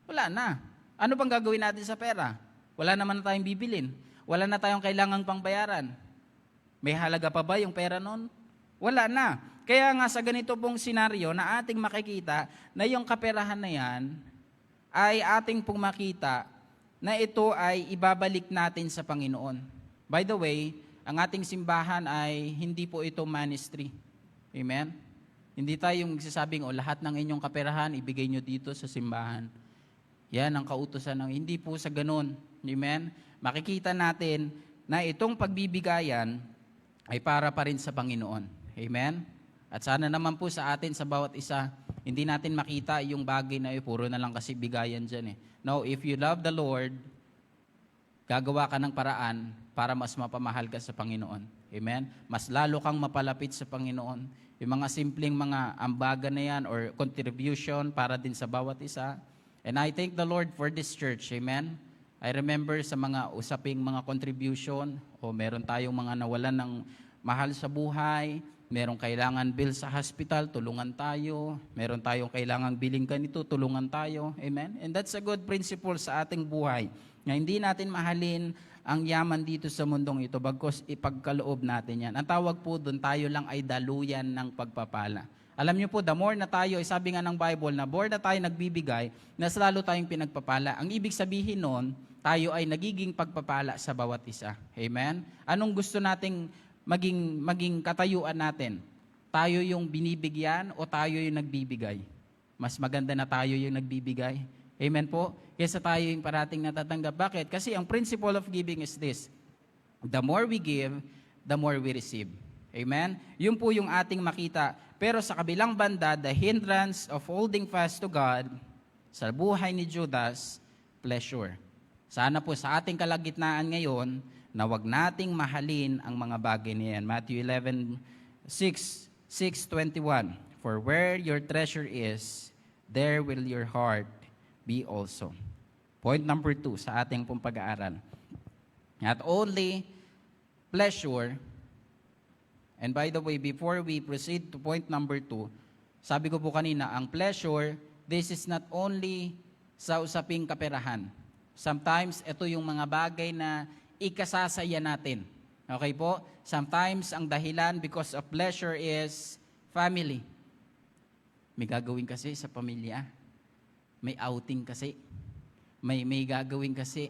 Wala na. Ano pang gagawin natin sa pera? Wala naman na tayong bibilin. Wala na tayong kailangang pangbayaran. May halaga pa ba yung pera nun? Wala na. Kaya nga sa ganito pong senaryo na ating makikita na yung kaperahan na yan ay ating pong makita na ito ay ibabalik natin sa Panginoon. By the way, ang ating simbahan ay hindi po ito ministry. Amen? Hindi tayong sasabing, lahat ng inyong kaperahan, ibigay nyo dito sa simbahan. Yan ang kautusan ng, hindi po sa ganun. Amen? Makikita natin na itong pagbibigayan ay para pa rin sa Panginoon. Amen? At sana naman po sa atin, sa bawat isa, hindi natin makita yung bagay na puro na lang kasi bigayan dyan eh. No, if you love the Lord, gagawa ka ng paraan para mas mapamahal ka sa Panginoon. Amen? Mas lalo kang mapalapit sa Panginoon. Yung mga simpleng mga ambaga na yan or contribution para din sa bawat isa. And I thank the Lord for this church. Amen? I remember sa mga usaping mga contribution o meron tayong mga nawalan ng mahal sa buhay, merong kailangan bill sa hospital, tulungan tayo. Meron tayong kailangan biling ganito, tulungan tayo. Amen? And that's a good principle sa ating buhay. Na hindi natin mahalin ang yaman dito sa mundong ito bagkus ipagkaloob natin yan. Ang tawag po doon, tayo lang ay daluyan ng pagpapala. Alam niyo po, the more na tayo, sabi nga ng Bible, na more na tayo nagbibigay, mas lalo tayong pinagpapala. Ang ibig sabihin nun, tayo ay nagiging pagpapala sa bawat isa. Amen? Anong gusto nating maging katayuan natin? Tayo yung binibigyan o tayo yung nagbibigay? Mas maganda na tayo yung nagbibigay. Amen po? Kaysa tayo yung parating natatanggap. Bakit? Kasi ang principle of giving is this. The more we give, the more we receive. Amen? Yun po yung ating makita. Pero sa kabilang banda, the hindrance of holding fast to God, sa buhay ni Judas, pleasure. Sana po sa ating kalagitnaan ngayon, na wag nating mahalin ang mga bagay niyan. Matthew 11:6-21. For where your treasure is, there will your heart be also. Point number 2 sa ating pong pag-aaral. Not only pleasure, and by the way, before we proceed to point number 2, sabi ko po kanina, ang pleasure, this is not only sa usaping kaperahan. Sometimes, ito yung mga bagay na ikasasaya natin. Okay po? Sometimes, ang dahilan because of pleasure is family. May gagawin kasi sa pamilya. May outing kasi. May gagawin kasi.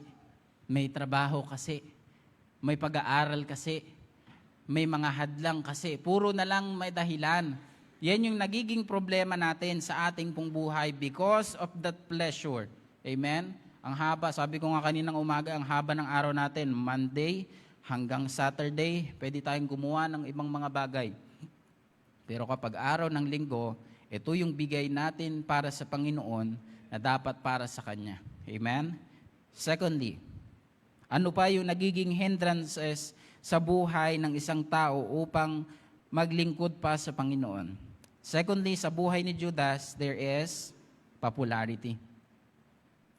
May trabaho kasi. May pag-aaral kasi. May mga hadlang kasi. Puro na lang may dahilan. Yan yung nagiging problema natin sa ating pong buhay because of that pleasure. Amen? Ang haba, sabi ko nga kaninang umaga, ang haba ng araw natin, Monday hanggang Saturday, pwede tayong gumawa ng ibang mga bagay. Pero kapag araw ng linggo, ito yung bigay natin para sa Panginoon na dapat para sa Kanya. Amen? Secondly, ano pa yung nagiging hindrances sa buhay ng isang tao upang maglingkod pa sa Panginoon? Secondly, sa buhay ni Judas, there is popularity.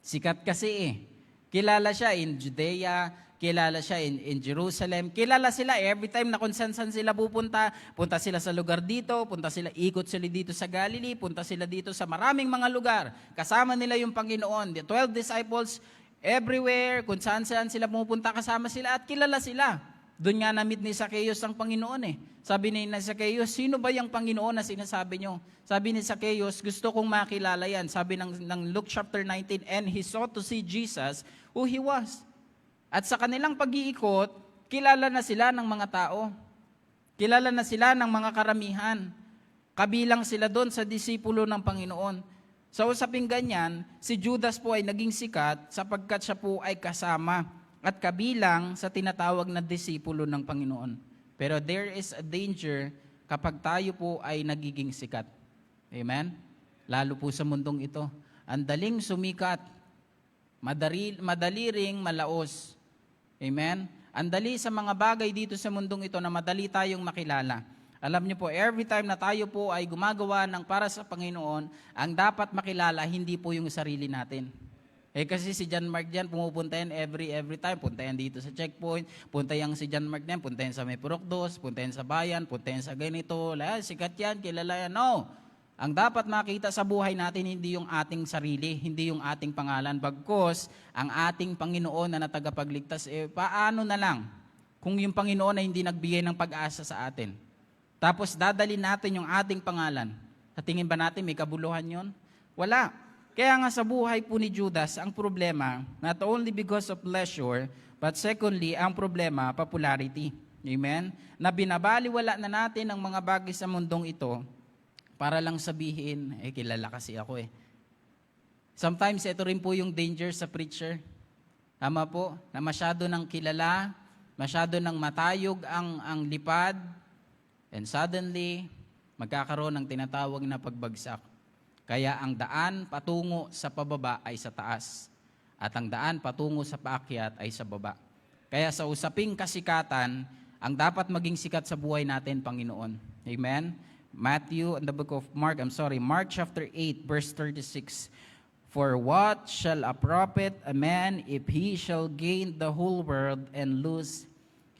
Sikat kasi eh. Kilala siya in Judea, kilala siya in Jerusalem. Kilala sila every time na kung saan sila pupunta. Punta sila sa lugar dito, ikot sila dito sa Galilee, punta sila dito sa maraming mga lugar. Kasama nila yung Panginoon. The 12 disciples, everywhere, kung saan sila pumupunta, kasama sila at kilala sila. Doon nga na-meet ni Zacchaeus ang Panginoon eh. Sabi ni Zacchaeus, sino ba yung Panginoon na sinasabi nyo? Sabi ni Zacchaeus, gusto kong makilala yan. Sabi ng Luke chapter 19, and he sought to see Jesus who he was. At sa kanilang pag-iikot, kilala na sila ng mga tao. Kilala na sila ng mga karamihan. Kabilang sila doon sa disipulo ng Panginoon. Sa usaping ganyan, si Judas po ay naging sikat sapagkat siya po ay kasama at kabilang sa tinatawag na disipulo ng Panginoon. Pero there is a danger kapag tayo po ay nagiging sikat. Amen? Lalo po sa mundong ito. Ang daling sumikat, madali ring malaos. Amen? Ang dali sa mga bagay dito sa mundong ito na madali tayong makilala. Alam niyo po, every time na tayo po ay gumagawa ng para sa Panginoon, ang dapat makilala, hindi po yung sarili natin. Kasi si John Mark dyan, pumupunta yan every time. Punta yan dito sa checkpoint, punta yan si John Mark dyan, punta yan sa May Purokdos, punta yan sa bayan, punta yan sa ganito. Sikat yan, kilala yan. No. Ang dapat makita sa buhay natin, hindi yung ating sarili, hindi yung ating pangalan. Bagkus, ang ating Panginoon na natagapagligtas, paano na lang kung yung Panginoon na hindi nagbigay ng pag-asa sa atin? Tapos dadalhin natin yung ating pangalan. Sa tingin ba natin may kabuluhan yon? Wala. Kaya nga sa buhay po ni Judas, ang problema, not only because of pleasure, but secondly, ang problema, popularity. Amen? Na binabaliwala na natin ang mga bagay sa mundong ito para lang sabihin, kilala kasi ako eh. Sometimes, ito rin po yung danger sa preacher. Tama po, na masyado ng kilala, masyado ng matayog ang lipad, and suddenly, magkakaroon ng tinatawag na pagbagsak. Kaya ang daan patungo sa pababa ay sa taas, at ang daan patungo sa paakyat ay sa baba. Kaya sa usaping kasikatan, ang dapat maging sikat sa buhay natin, Panginoon. Amen? Mark chapter 8, verse 36. For what shall a profit a man if he shall gain the whole world and lose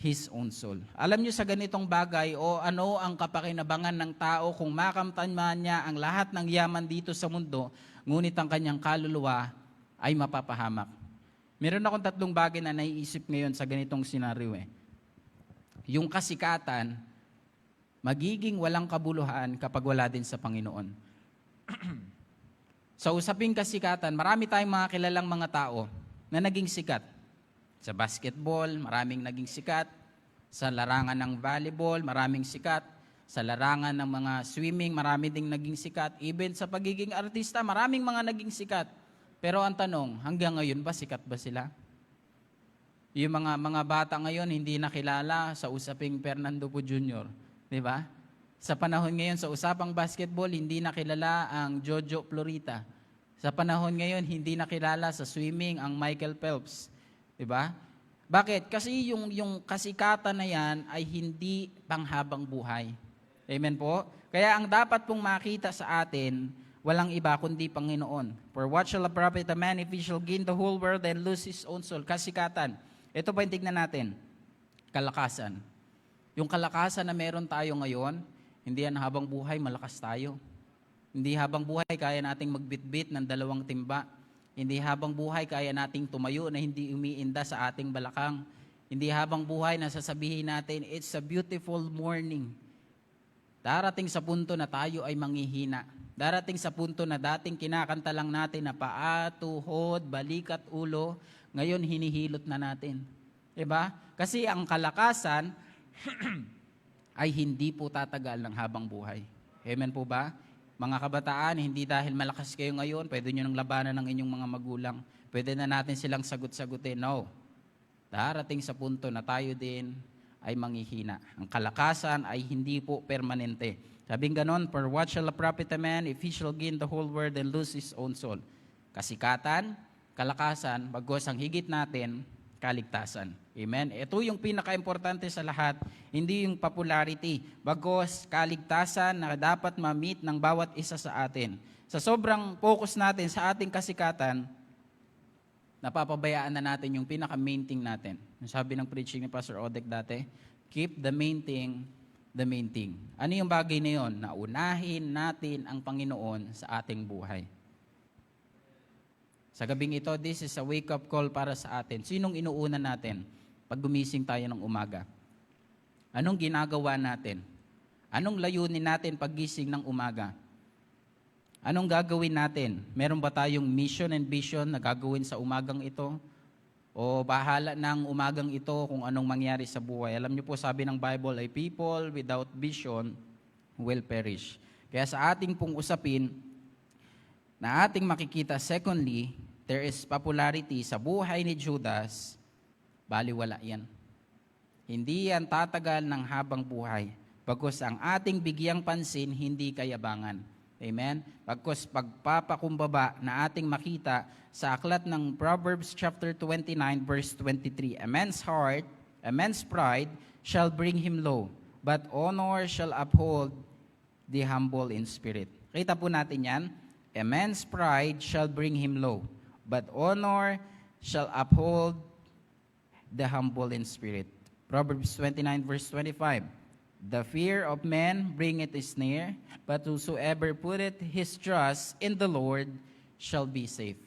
his own soul? Alam niyo sa ganitong bagay, o ano ang kapakinabangan ng tao kung makamtan man niya ang lahat ng yaman dito sa mundo, ngunit ang kanyang kaluluwa ay mapapahamak. Meron akong 3 bagay na naiisip ngayon sa ganitong senaryo. Yung kasikatan, magiging walang kabuluhan kapag wala din sa Panginoon. Sa usaping kasikatan, marami tayong mga kilalang mga tao na naging sikat. Sa basketball, maraming naging sikat. Sa larangan ng volleyball, maraming sikat. Sa larangan ng mga swimming, marami ding naging sikat. Even sa pagiging artista, maraming mga naging sikat. Pero ang tanong, hanggang ngayon ba sikat ba sila? Yung mga bata ngayon hindi nakilala sa usaping Fernando Po Jr., di ba? Sa panahon ngayon sa usapang basketball, hindi nakilala ang Jojo Florita. Sa panahon ngayon, hindi nakilala sa swimming ang Michael Phelps, di ba? Bakit? Kasi yung kasikatan na yan ay hindi panghabang buhay. Amen po? Kaya ang dapat pong makita sa atin, walang iba kundi Panginoon. For what shall a profit a man if he shall gain the whole world and lose his own soul? Kasikatan. Ito pa yung tignan natin. Kalakasan. Yung kalakasan na meron tayo ngayon, hindi yan habang buhay, malakas tayo. Hindi habang buhay, kaya nating magbitbit ng 2 timba. Hindi habang buhay, kaya nating tumayo na hindi umiinda sa ating balakang. Hindi habang buhay na sasabihin natin, it's a beautiful morning. Darating sa punto na tayo ay manghihina. Darating sa punto na dating kinakanta lang natin na paa, tuhod, balikat, ulo, ngayon hinihilot na natin. Diba? Kasi ang kalakasan ay hindi po tatagal ng habang buhay. Amen po ba? Mga kabataan, hindi dahil malakas kayo ngayon, pwede nyo nang labanan ng inyong mga magulang. Pwede na natin silang sagot-sagutin. No. Darating sa punto na tayo din ay manghihina. Ang kalakasan ay hindi po permanente. Sabing ganon, for what shall a profit a man if he shall gain the whole world and lose his own soul? Kasikatan, kalakasan, bagos ang higit natin, kaligtasan. Amen? Ito yung pinaka-importante sa lahat, hindi yung popularity, bagos kaligtasan na dapat ma-meet ng bawat isa sa atin. Sa sobrang focus natin sa ating kasikatan, napapabayaan na natin yung pinaka-main thing natin. Sabi ng preaching ni Pastor Odek dati, keep the main thing the main thing. Ano yung bagay na yun? Na unahin natin ang Panginoon sa ating buhay. Sa gabing ito, this is a wake-up call para sa atin. Sinong inuuna natin pag gumising tayo ng umaga? Anong ginagawa natin? Anong layunin natin pag gising ng umaga? Anong gagawin natin? Meron ba tayong mission and vision na gagawin sa umagang ito? O bahala ng umagang ito kung anong mangyari sa buhay? Alam niyo po, sabi ng Bible ay people without vision will perish. Kaya sa ating pong usapin, na ating makikita, secondly, there is popularity sa buhay ni Judas, baliwala yan. Hindi yan tatagal ng habang buhay. Bagkus ang ating bigyang pansin, hindi kayabangan. Amen? Bagkus pagpapakumbaba na ating makita sa aklat ng Proverbs chapter 29 verse 23. A man's heart, a man's pride shall bring him low, but honor shall uphold the humble in spirit. Kita po natin yan. A man's pride shall bring him low, but honor shall uphold the humble in spirit. Proverbs 29 verse 25. The fear of man bringeth a snare, but whosoever putteth his trust in the Lord shall be safe.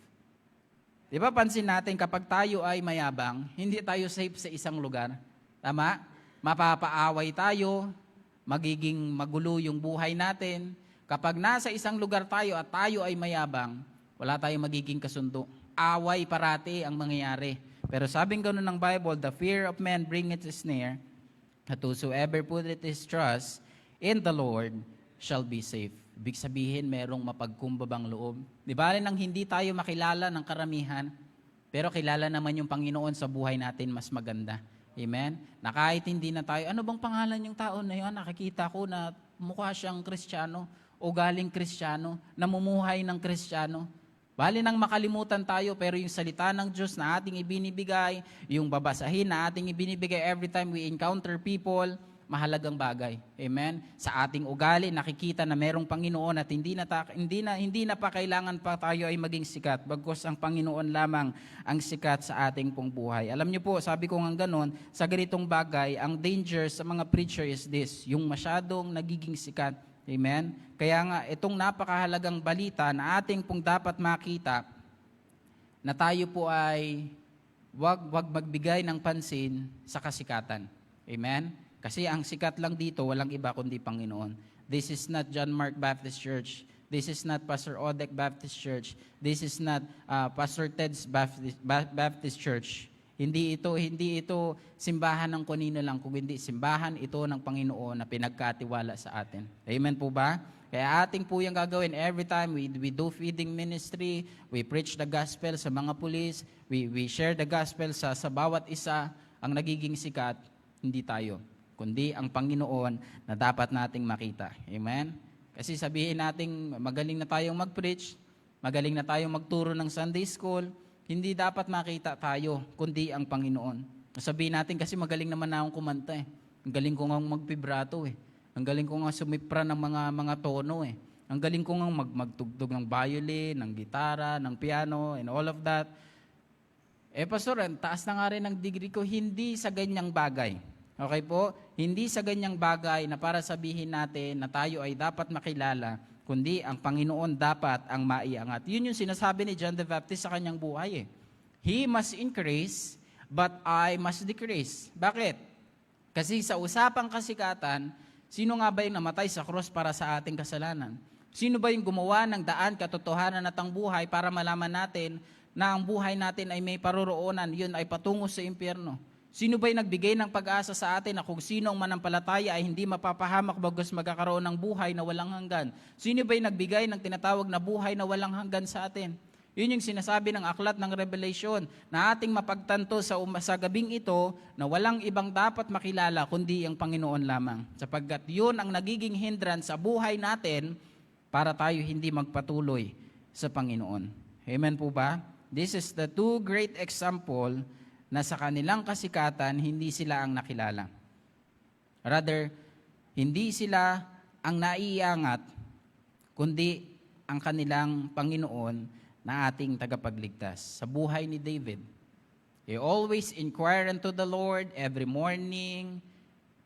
Di ba pansin natin kapag tayo ay mayabang, hindi tayo safe sa isang lugar. Tama? Mapapaaway tayo, magiging magulo yung buhay natin. Kapag nasa isang lugar tayo at tayo ay mayabang, wala tayong magiging kasundo. Away parati ang mangyayari. Pero sabing gano'n ng Bible, the fear of man bringeth a snare, that whosoever putteth his trust in the Lord shall be safe. Ibig sabihin, merong mapagkumbabang loob. Di ba nang hindi tayo makilala ng karamihan, pero kilala naman yung Panginoon sa buhay natin mas maganda. Amen? Na kahit hindi na tayo, ano bang pangalan yung tao na yun? Nakikita ko na mukha siyang Kristiyano o galing Kristiyano, namumuhay ng Kristiyano. Bali nang makalimutan tayo, pero yung salita ng Diyos na ating ibinibigay, yung babasahin na ating ibinibigay every time we encounter people, mahalagang bagay. Amen? Sa ating ugali, nakikita na merong Panginoon at hindi na pa kailangan pa tayo ay maging sikat, bagkus ang Panginoon lamang ang sikat sa ating pong buhay. Alam niyo po, sabi ko nga ganon, sa ganitong bagay, ang danger sa mga preacher is this, yung masyadong nagiging sikat. Amen? Kaya nga, itong napakahalagang balita na ating pong dapat makita, na tayo po ay wag magbigay ng pansin sa kasikatan. Amen? Kasi ang sikat lang dito, walang iba kundi Panginoon. This is not John Mark Baptist Church. This is not Pastor Odek Baptist Church. This is not Pastor Ted's Baptist Church. Hindi ito simbahan ng kunino lang, kung hindi simbahan ito ng Panginoon na pinagkatiwala sa atin. Amen po ba? Kaya ating po yung gagawin every time we do feeding ministry, we preach the gospel sa mga pulis, we share the gospel sa bawat isa. Ang nagiging sikat, hindi tayo, kundi ang Panginoon na dapat nating makita. Amen? Kasi sabihin nating magaling na tayong mag-preach, magaling na tayong magturo ng Sunday school, hindi dapat makita tayo, kundi ang Panginoon. Sabihin natin kasi magaling naman na akong kumanta eh. Ang galing ko nga magvibrato eh. Ang galing ko nga sumipra ng mga tono eh. Ang galing ko nga magtugtog ng violin, ng gitara, ng piano, and all of that. Pastor, taas na nga rin ang degree ko, hindi sa ganyang bagay. Okay po? Hindi sa ganyang bagay na para sabihin natin na tayo ay dapat makilala, kundi ang Panginoon dapat ang maiangat. Yun yung sinasabi ni John the Baptist sa kanyang buhay eh. He must increase, but I must decrease. Bakit? Kasi sa usapang kasikatan, sino nga ba yung namatay sa cross para sa ating kasalanan? Sino ba yung gumawa ng daan, katotohanan at ang buhay para malaman natin na ang buhay natin ay may paroroonan, yun ay patungo sa impyerno? Sino ba yung nagbigay ng pag-asa sa atin na kung sino ang manampalataya ay hindi mapapahamak bagos magkakaroon ng buhay na walang hanggan? Sino ba yung nagbigay ng tinatawag na buhay na walang hanggan sa atin? Yun yung sinasabi ng aklat ng Revelation na ating mapagtanto sa gabing ito na walang ibang dapat makilala kundi ang Panginoon lamang. Sapagkat yun ang nagiging hindrance sa buhay natin para tayo hindi magpatuloy sa Panginoon. Amen po ba? This is the two great example na sa kanilang kasikatan, hindi sila ang nakilala. Rather, hindi sila ang naiangat, kundi ang kanilang Panginoon na ating tagapagligtas. Sa buhay ni David, he always inquired unto the Lord every morning,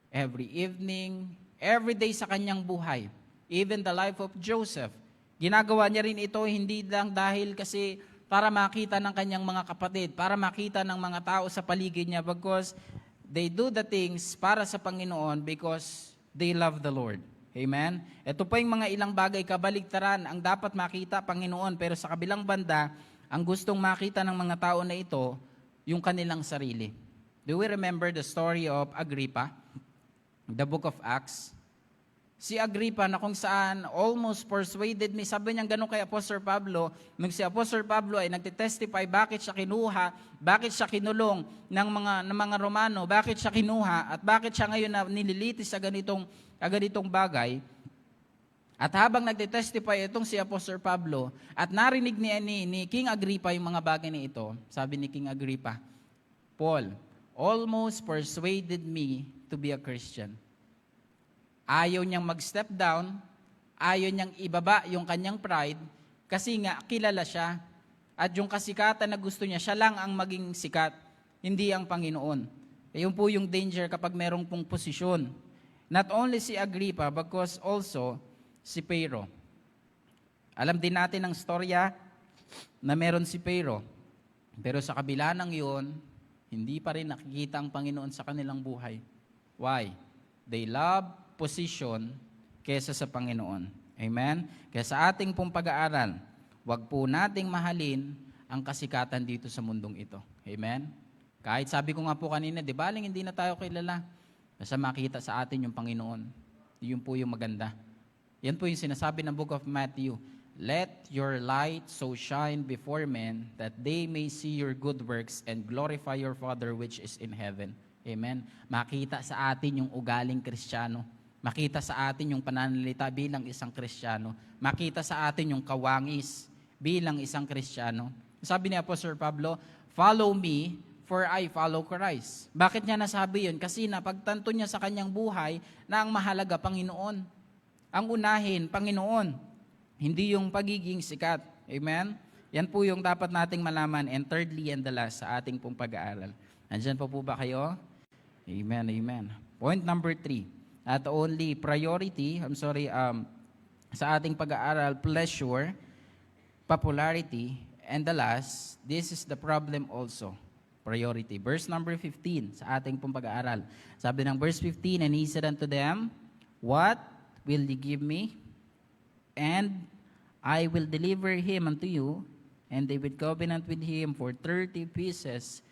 every evening, every day sa kanyang buhay. Even the life of Joseph, ginagawa niya rin ito hindi lang dahil kasi para makita ng kanyang mga kapatid, para makita ng mga tao sa paligid niya, because they do the things para sa Panginoon because they love the Lord. Amen? Ito pa yung mga ilang bagay kabaligtaran ang dapat makita Panginoon, pero sa kabilang banda, ang gustong makita ng mga tao na ito, yung kanilang sarili. Do we remember the story of Agrippa? The book of Acts? Si Agrippa na kung saan almost persuaded me, sabi niya gano'n kay Apostle Pablo, nung si Apostle Pablo ay nagtitestify bakit siya kinuha, bakit siya kinulong ng mga Romano, bakit siya kinuha, at bakit siya ngayon na nililitis sa ganitong bagay. At habang nagtitestify itong si Apostle Pablo, at narinig ni King Agrippa yung mga bagay na ito, sabi ni King Agrippa, Paul almost persuaded me to be a Christian. Ayaw niyang mag-step down, ayaw niyang ibaba yung kanyang pride, kasi nga kilala siya. At yung kasikatan na gusto niya, siya lang ang maging sikat, hindi ang Panginoon. Yun po yung danger kapag merong pong posisyon. Not only si Agrippa, because also si Pharaoh. Alam din natin ang storya na meron si Pharaoh. Pero sa kabila ng yun, hindi pa rin nakikita ang Panginoon sa kanilang buhay. Why? They love position kesa sa Panginoon. Amen? Kaya sa ating pong pag-aaral, wag po nating mahalin ang kasikatan dito sa mundong ito. Amen? Kahit sabi ko nga po kanina, di ba, hindi na tayo kilala. Basta makita sa atin yung Panginoon. Yun po yung maganda. Yan po yung sinasabi ng book of Matthew. Let your light so shine before men that they may see your good works and glorify your Father which is in heaven. Amen? Makita sa atin yung ugaling Kristiyano. Makita sa atin yung pananalita bilang isang Kristiyano. Makita sa atin yung kawangis bilang isang Kristiyano. Sabi ni Apostle Pablo, follow me for I follow Christ. Bakit niya nasabi yun? Kasi napagtanto niya sa kanyang buhay na ang mahalaga, Panginoon. Ang unahin, Panginoon. Hindi yung pagiging sikat. Amen? Yan po yung dapat nating malaman. And thirdly and the last sa ating pong pag-aaral. Nandyan po ba kayo? Amen, amen. Point number 3. At only priority, sa ating pag-aaral, pleasure, popularity, and the last, this is the problem also. Priority. Verse number 15 sa ating pong pag-aaral. Sabi ng verse 15, and he said unto them, what will ye give me? And I will deliver him unto you, and they would covenant with him for 30 pieces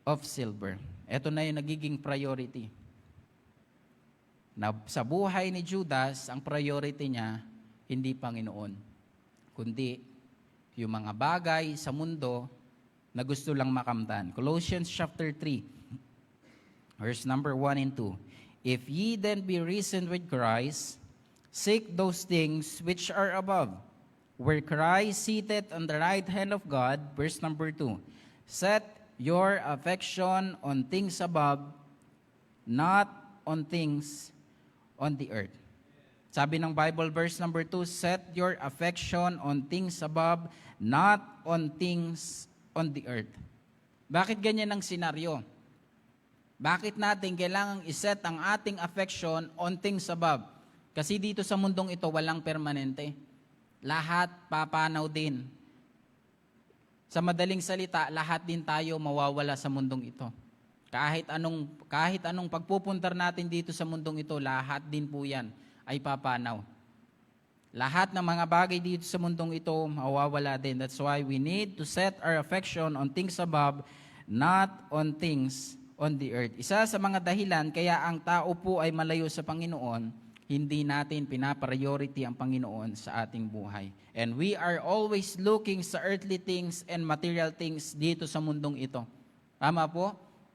of silver. Ito na yung nagiging priority. Na sa buhay ni Judas, ang priority niya, hindi Panginoon, kundi yung mga bagay sa mundo na gusto lang makamtan. Colossians chapter 3, verse number 1 and 2. If ye then be risen with Christ, seek those things which are above, where Christ seated on the right hand of God. Verse number 2. Set your affection on things above, not on things on the earth. Sabi ng Bible, verse number 2, set your affection on things above, not on things on the earth. Bakit ganyan ang senaryo? Bakit natin kailangang iset ang ating affection on things above? Kasi dito sa mundong ito, walang permanente. Lahat papanaw din. Sa madaling salita, lahat din tayo mawawala sa mundong ito. Kahit anong pagpupuntar natin dito sa mundong ito, lahat din po yan ay papanaw. Lahat ng mga bagay dito sa mundong ito, mawawala din. That's why we need to set our affection on things above, not on things on the earth. Isa sa mga dahilan, kaya ang tao po ay malayo sa Panginoon, hindi natin pinapriority ang Panginoon sa ating buhay. And we are always looking sa earthly things and material things dito sa mundong ito. Tama po?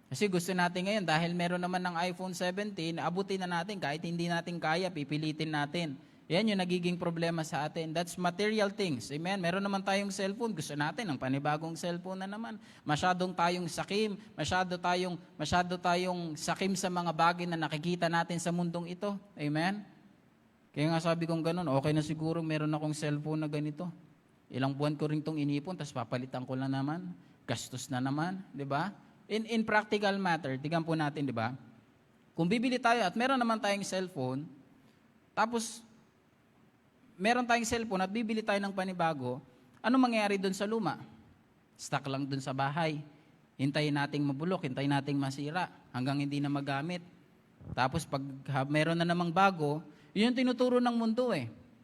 Kasi gusto natin ngayon, dahil meron naman ng iPhone 17, abutin na natin, kahit hindi natin kaya, pipilitin natin. Yan yung nagiging problema sa atin. That's material things. Amen? Meron naman tayong cellphone. Gusto natin ng panibagong cellphone na naman. Masyadong tayong sakim. Masyado tayong sakim sa mga bagay na nakikita natin sa mundong ito. Amen? Kaya nga sabi kong ganun, okay na siguro meron akong cellphone na ganito. Ilang buwan ko rin itong inipon, tapos papalitan ko lang naman. Gastos na naman. Di ba? In practical matter, tignan po natin, di ba? Kung bibili tayo at meron naman tayong cellphone, tapos meron tayong cellphone at bibili tayo ng panibago, ano mangyayari doon sa luma? Stuck lang doon sa bahay. Hintayin nating mabulok, hintayin nating masira, hanggang hindi na magamit. Tapos pag meron na namang bago, yun yung tinuturo ng mundo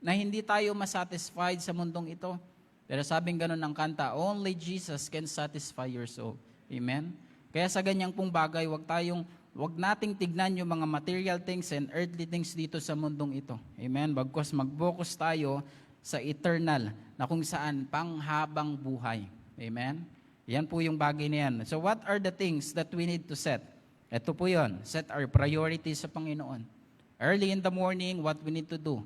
na hindi tayo masatisfied sa mundong ito. Pero sabing ganun ng kanta, only Jesus can satisfy your soul. Amen? Kaya sa ganyang pong bagay, wag nating tignan yung mga material things and earthly things dito sa mundong ito. Amen? Bagkus mag-focus tayo sa eternal na kung saan panghabang buhay. Amen? Yan po yung bagay na yan. So what are the things that we need to set? Ito po yun. Set our priorities sa Panginoon. Early in the morning, what we need to do?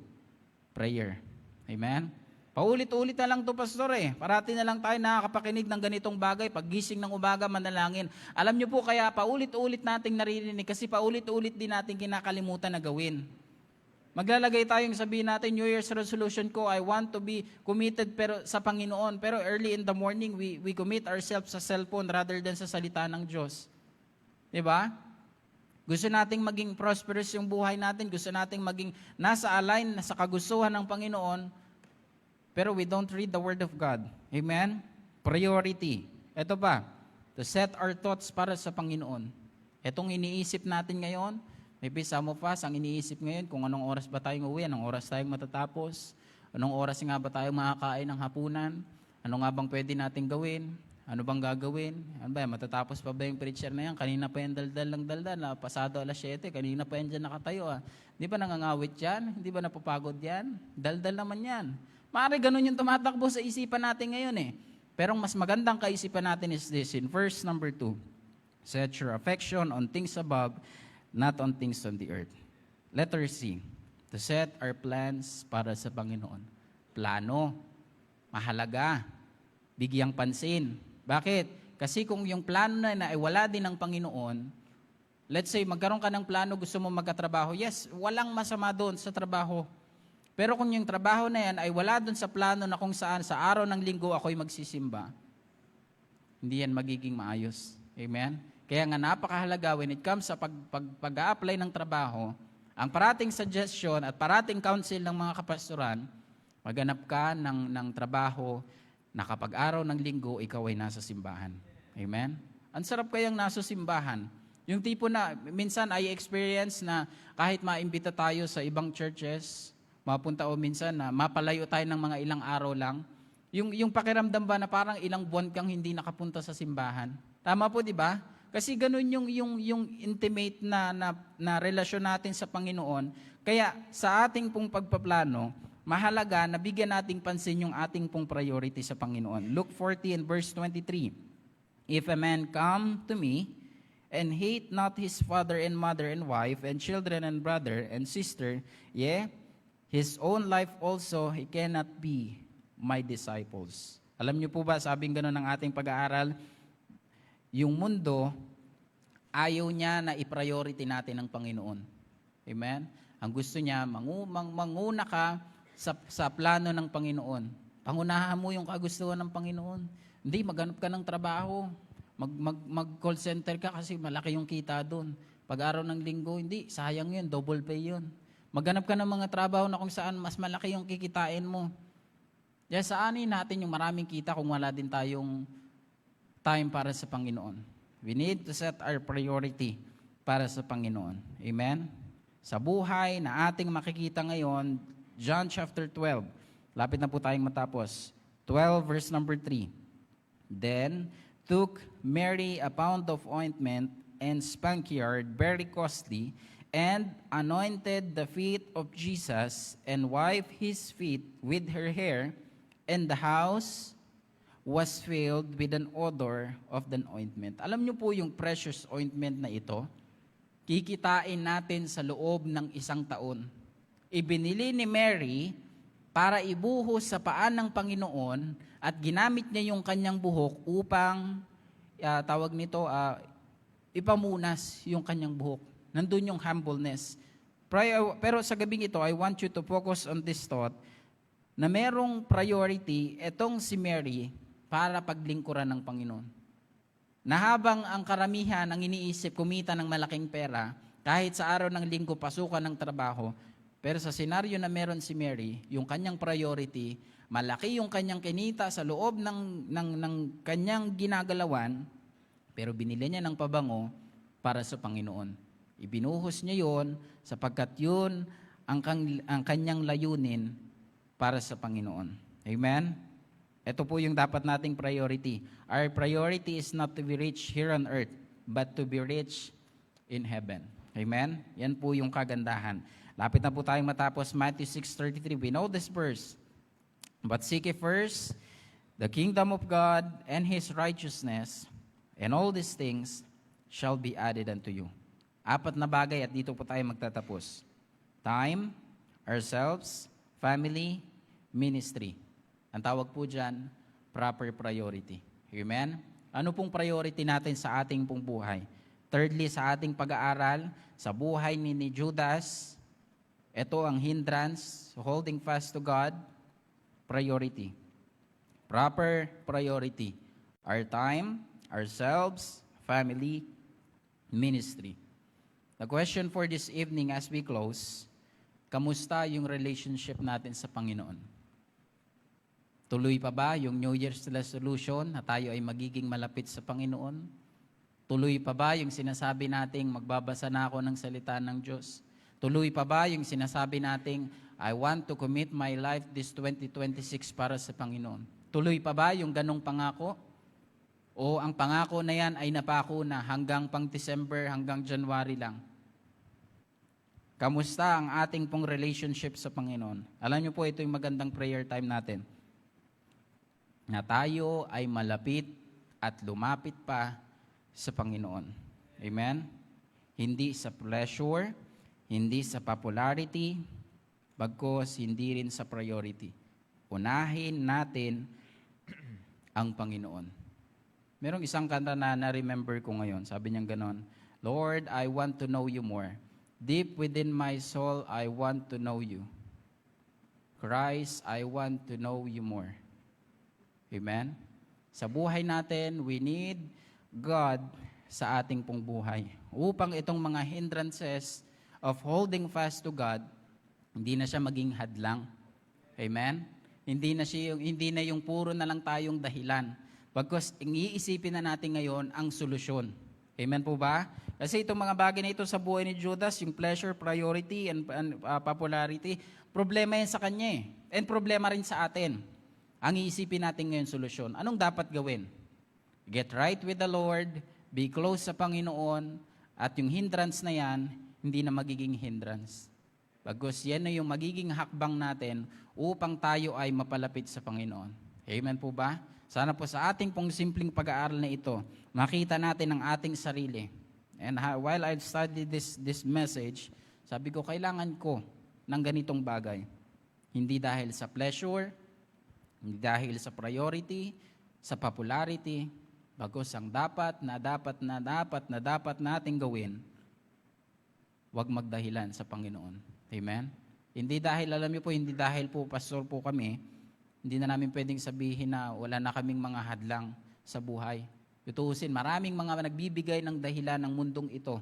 Prayer. Amen? Paulit-ulit na lang to, Pastor Parati na lang tayo nakakapakinig ng ganitong bagay. Paggising ng umaga, manalangin. Alam niyo po kaya paulit-ulit nating naririnig kasi paulit-ulit din natin kinakalimutan na gawin. Maglalagay tayong sabihin natin, New Year's resolution ko, I want to be committed pero sa Panginoon. Pero early in the morning, we commit ourselves sa cellphone rather than sa salita ng Diyos. Diba? Gusto nating maging prosperous yung buhay natin. Gusto nating maging nasa align sa kagustuhan ng Panginoon. Pero we don't read the Word of God. Amen? Priority. Ito pa, to set our thoughts para sa Panginoon. Itong iniisip natin ngayon, maybe some of us, ang iniisip ngayon, kung anong oras ba tayong uwi, anong oras tayong matatapos, anong oras nga ba tayong makakain ng hapunan, ano nga bang pwede natin gawin, ano bang gagawin, ano ba, matatapos pa ba yung preacher na yan, kanina pa yan daldal ng daldal, pasado alas 7, kanina pa yan dyan nakatayo. Hindi ba nangangawit yan? Hindi ba napapagod yan? Daldal naman yan. Maaari ganun yung tumatakbo sa isipan natin ngayon Pero mas magandang kaisipan natin is this, in verse number 2, set your affection on things above, not on things on the earth. Letter C, to set our plans para sa Panginoon. Plano, mahalaga, bigyang pansin. Bakit? Kasi kung yung plano na ay wala din ng Panginoon, let's say magkaroon ka ng plano, gusto mo magkatrabaho, yes, walang masama doon sa trabaho. Pero kung yung trabaho na yan ay wala dun sa plano na kung saan sa araw ng linggo ako'y magsisimba, hindi yan magiging maayos. Amen? Kaya nga napakahalaga when it comes sa pag-a-apply ng trabaho, ang parating suggestion at parating counsel ng mga kapastoran, maghanap ka ng trabaho na kapag araw ng linggo, ikaw ay nasa simbahan. Amen? Ang sarap kayang nasa simbahan. Yung tipo na, minsan I experience na kahit maimbita tayo sa ibang churches, mapunta o minsan na mapalayo tayo ng mga ilang araw lang, yung pakiramdam ba na parang ilang buwan kang hindi nakapunta sa simbahan? Tama po, di ba? Kasi ganun yung intimate na relasyon natin sa Panginoon. Kaya sa ating pong pagpaplano, mahalaga na bigyan nating pansin yung ating pong priority sa Panginoon. Luke 14 verse 23. If a man come to me and hate not his father and mother and wife and children and brother and sister, his own life also, he cannot be my disciples. Alam niyo po ba, sabing gano'n ng ating pag-aaral, yung mundo, ayaw niya na i-priority natin ng Panginoon. Amen? Ang gusto niya, manguna ka sa plano ng Panginoon. Pangunahan mo yung kagustuhan ng Panginoon. Hindi, maghanap ka ng trabaho. Mag-call center ka kasi malaki yung kita doon. Pag-araw ng linggo, hindi, sayang yun, double pay yun. Maghanap ka ng mga trabaho na kung saan mas malaki yung kikitain mo. Kaya saanin natin yung maraming kita kung wala din tayong time para sa Panginoon. We need to set our priority para sa Panginoon. Amen? Sa buhay na ating makikita ngayon, John chapter 12. Lapit na po tayong matapos. 12 verse number 3. Then took Mary a pound of ointment and spankyard, very costly, and anointed the feet of Jesus and wiped his feet with her hair, and the house was filled with an odor of the ointment. Alam niyo po yung precious ointment na ito, kikitain natin sa loob ng 1 taon. Ibinili ni Mary para ibuhos sa paan ng Panginoon at ginamit niya yung kanyang buhok upang, ipamunas yung kanyang buhok. Nandun yung humbleness. Pero sa gabing ito, I want you to focus on this thought na merong priority etong si Mary para paglingkuran ng Panginoon. Na habang ang karamihan ang iniisip kumita ng malaking pera, kahit sa araw ng linggo pasukan ng trabaho, pero sa senaryo na meron si Mary, yung kanyang priority, malaki yung kanyang kinita sa loob ng kanyang ginagalawan, pero binili niya ng pabango para sa Panginoon. Ibinuhos niya yon sapagkat yun ang kanyang layunin para sa Panginoon. Amen? Ito po yung dapat nating priority. Our priority is not to be rich here on earth, but to be rich in heaven. Amen? Yan po yung kagandahan. Lapit na po tayong matapos, Matthew 6:33. We know this verse. But seek ye first the kingdom of God and His righteousness, and all these things shall be added unto you. 4 na bagay at dito po tayo magtatapos. Time, ourselves, family, ministry. Ang tawag po dyan, proper priority. Amen? Ano pong priority natin sa ating pong buhay? Thirdly, sa ating pag-aaral, sa buhay ni Judas, ito ang hindrance, holding fast to God, priority. Proper priority. Our time, ourselves, family, ministry. The question for this evening as we close, kamusta yung relationship natin sa Panginoon? Tuloy pa ba yung New Year's resolution na tayo ay magiging malapit sa Panginoon? Tuloy pa ba yung sinasabi nating magbabasa na ako ng salita ng Diyos? Tuloy pa ba yung sinasabi nating I want to commit my life this 2026 para sa Panginoon? Tuloy pa ba yung ganong pangako? O ang pangako na yan ay napako na hanggang pang December, hanggang January lang? Kamusta ang ating pong relationship sa Panginoon? Alam niyo po, ito yung magandang prayer time natin. Na tayo ay malapit at lumapit pa sa Panginoon. Amen? Hindi sa pleasure, hindi sa popularity, bagkus hindi rin sa priority. Unahin natin ang Panginoon. Merong isang kanta na na-remember ko ngayon. Sabi niya ganon, Lord, I want to know you more. Deep within my soul, I want to know you. Christ, I want to know you more. Amen? Sa buhay natin, we need God sa ating pong buhay. Upang itong mga hindrances of holding fast to God, hindi na siya maging hadlang. Amen? Hindi na yung puro na lang tayong dahilan. Pagkos iisipin na natin ngayon ang solusyon. Amen po ba? Kasi itong mga bagay na ito sa buhay ni Judas, yung pleasure, priority, and popularity, problema yan sa kanya eh. And problema rin sa atin. Ang iisipin natin ngayon solusyon. Anong dapat gawin? Get right with the Lord, be close sa Panginoon, at yung hindrance na yan, hindi na magiging hindrance. Pagkos yan na yung magiging hakbang natin upang tayo ay mapalapit sa Panginoon. Amen po ba? Sana po sa ating pong simpleng pag-aaral na ito, makita natin ang ating sarili. And while I studied this message, sabi ko, kailangan ko ng ganitong bagay. Hindi dahil sa pleasure, hindi dahil sa priority, sa popularity, bagos ang dapat nating gawin, huwag magdahilan sa Panginoon. Amen? Hindi dahil, alam niyo po, hindi dahil po pastor po kami, hindi na namin pwedeng sabihin na wala na kaming mga hadlang sa buhay. Tutuusin, maraming mga nagbibigay ng dahilan ng mundong ito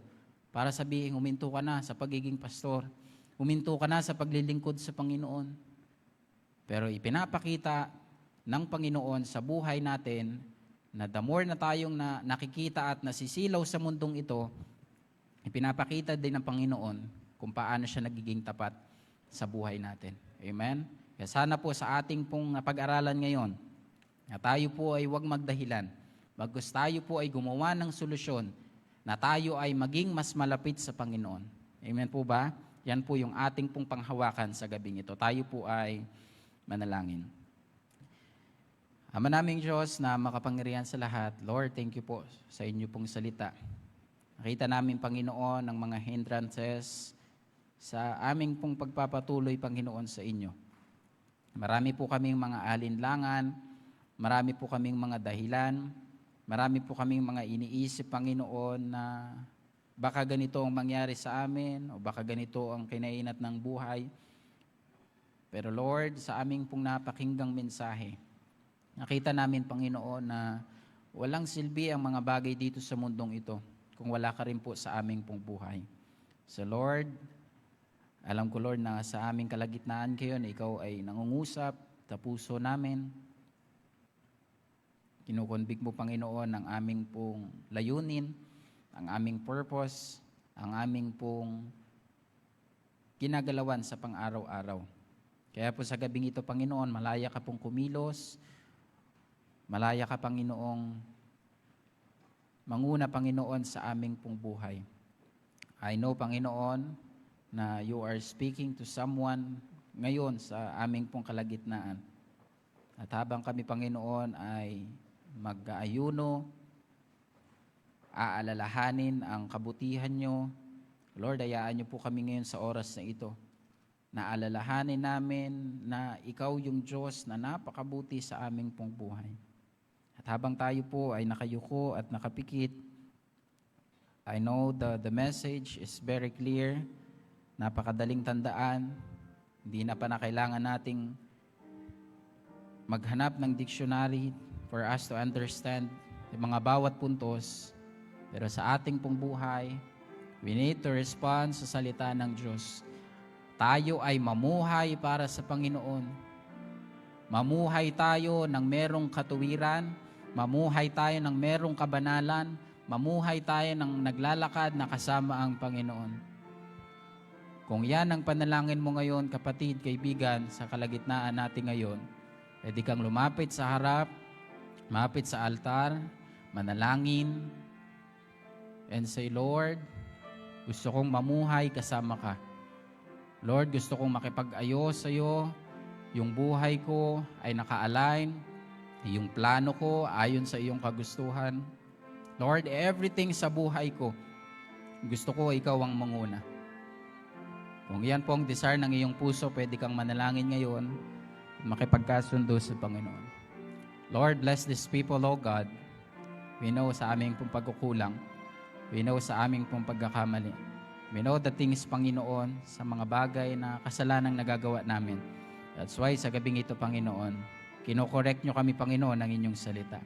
para sabihin, huminto ka na sa pagiging pastor. Huminto ka na sa paglilingkod sa Panginoon. Pero ipinapakita ng Panginoon sa buhay natin na the more na tayong nakikita at nasisilaw sa mundong ito, ipinapakita din ng Panginoon kung paano siya nagiging tapat sa buhay natin. Amen? Kaya sana po sa ating pong pag-aralan ngayon, na tayo po ay huwag magdahilan. Bagkus tayo po ay gumawa ng solusyon na tayo ay maging mas malapit sa Panginoon. Amen po ba? Yan po yung ating pong panghawakan sa gabing ito. Tayo po ay manalangin. Ama naming Diyos na makapangyarihan sa lahat, Lord, thank you po sa inyo pong salita. Nakita namin, Panginoon, ang mga hindrances sa aming pong pagpapatuloy, Panginoon, sa inyo. Marami po kaming mga alinlangan, marami po kaming mga dahilan, marami po kaming mga iniisip, Panginoon, na baka ganito ang mangyari sa amin o baka ganito ang kinainat ng buhay. Pero Lord, sa aming pong napakinggang mensahe, nakita namin, Panginoon, na walang silbi ang mga bagay dito sa mundong ito kung wala ka rin po sa aming pong buhay. So Lord, alam ko, Lord, na sa aming kalagitnaan kayo na ikaw ay nangungusap sa puso namin. Kinukonbig mo, Panginoon, ang aming pong layunin, ang aming purpose, ang aming pong ginagalawan sa pang-araw-araw. Kaya po sa gabing ito, Panginoon, malaya ka pong kumilos, malaya ka, Panginoong manguna, Panginoon, sa aming pong buhay. I know, Panginoon, na you are speaking to someone ngayon sa aming pong kalagitnaan. At habang kami, Panginoon, ay mag-aayuno, aalalahanin ang kabutihan nyo, Lord, hayaan nyo po kami ngayon sa oras na ito, na alalahanin namin na ikaw yung Diyos na napakabuti sa aming pong buhay. At habang tayo po ay nakayuko at nakapikit, I know the message is very clear, napakadaling tandaan, hindi na pa na kailangan nating maghanap ng dictionary for us to understand yung mga bawat puntos. Pero sa ating pong buhay, we need to respond sa salita ng Diyos. Tayo ay mamuhay para sa Panginoon. Mamuhay tayo ng merong katuwiran, mamuhay tayo ng merong kabanalan, mamuhay tayo ng naglalakad na kasama ang Panginoon. Kung yan ang panalangin mo ngayon, kapatid, kaibigan, sa kalagitnaan natin ngayon, pwede kang lumapit sa harap, lumapit sa altar, manalangin, and say, Lord, gusto kong mamuhay kasama ka. Lord, gusto kong makipag-ayos sa iyo. Yung buhay ko ay naka-align. Yung plano ko ayon sa iyong kagustuhan. Lord, everything sa buhay ko, gusto ko ikaw ang manguna. Kung yan po ang desire ng iyong puso, pwede kang manalangin ngayon, makipagkasundo sa Panginoon. Lord, bless these people, O God. We know sa aming pong pagkukulang. We know sa aming pong pagkakamali. We know the things, Panginoon, sa mga bagay na kasalanang nagagawa namin. That's why sa gabing ito, Panginoon, kinokorek nyo kami, Panginoon, ng inyong salita.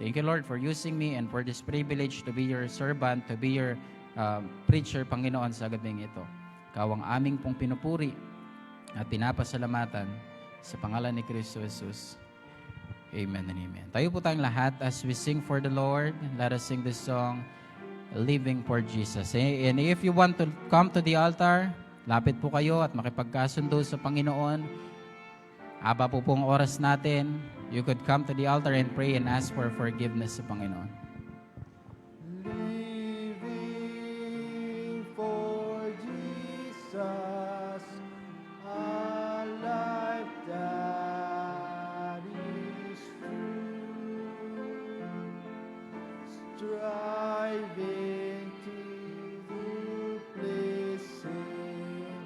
Thank you, Lord, for using me and for this privilege to be your servant, to be your preacher, Panginoon, sa gabing ito. Ikaw ang aming pong pinupuri at pinapasalamatan sa pangalan ni Kristo Jesus. Amen and amen. Tayo po tayong lahat as we sing for the Lord. Let us sing this song, Living for Jesus. And if you want to come to the altar, lapit po kayo at makipagkasundo sa Panginoon. Haba po pong oras natin, you could come to the altar and pray and ask for forgiveness sa Panginoon. Living for Jesus, a life that is true, striving to please Him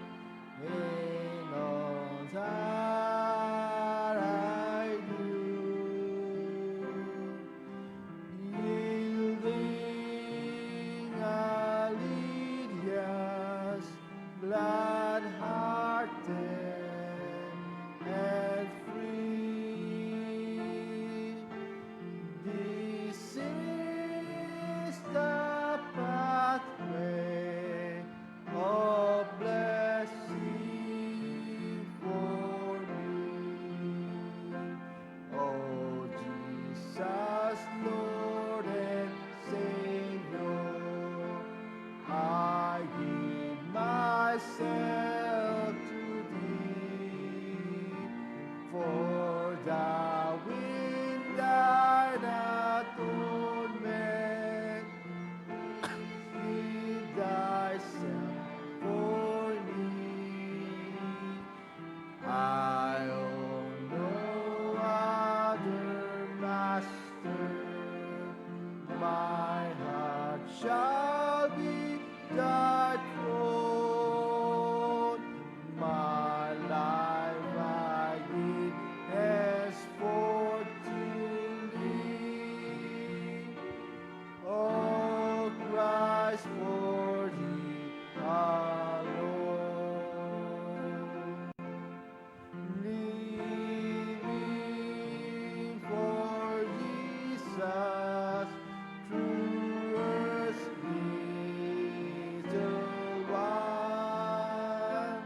in all that I do. Yielding allegiance, glad-hearted and free. This is the pathway of blessing for me. Oh, Jesus, Lord and Savior, I give myself to Thee, for Thou in Thine atonement, give Thyself for me. I own no other master. My heart shall be Thy throne. My life I give henceforth to Thee. Oh, Christ, for Thee alone. Living for Jesus, true earth's little one,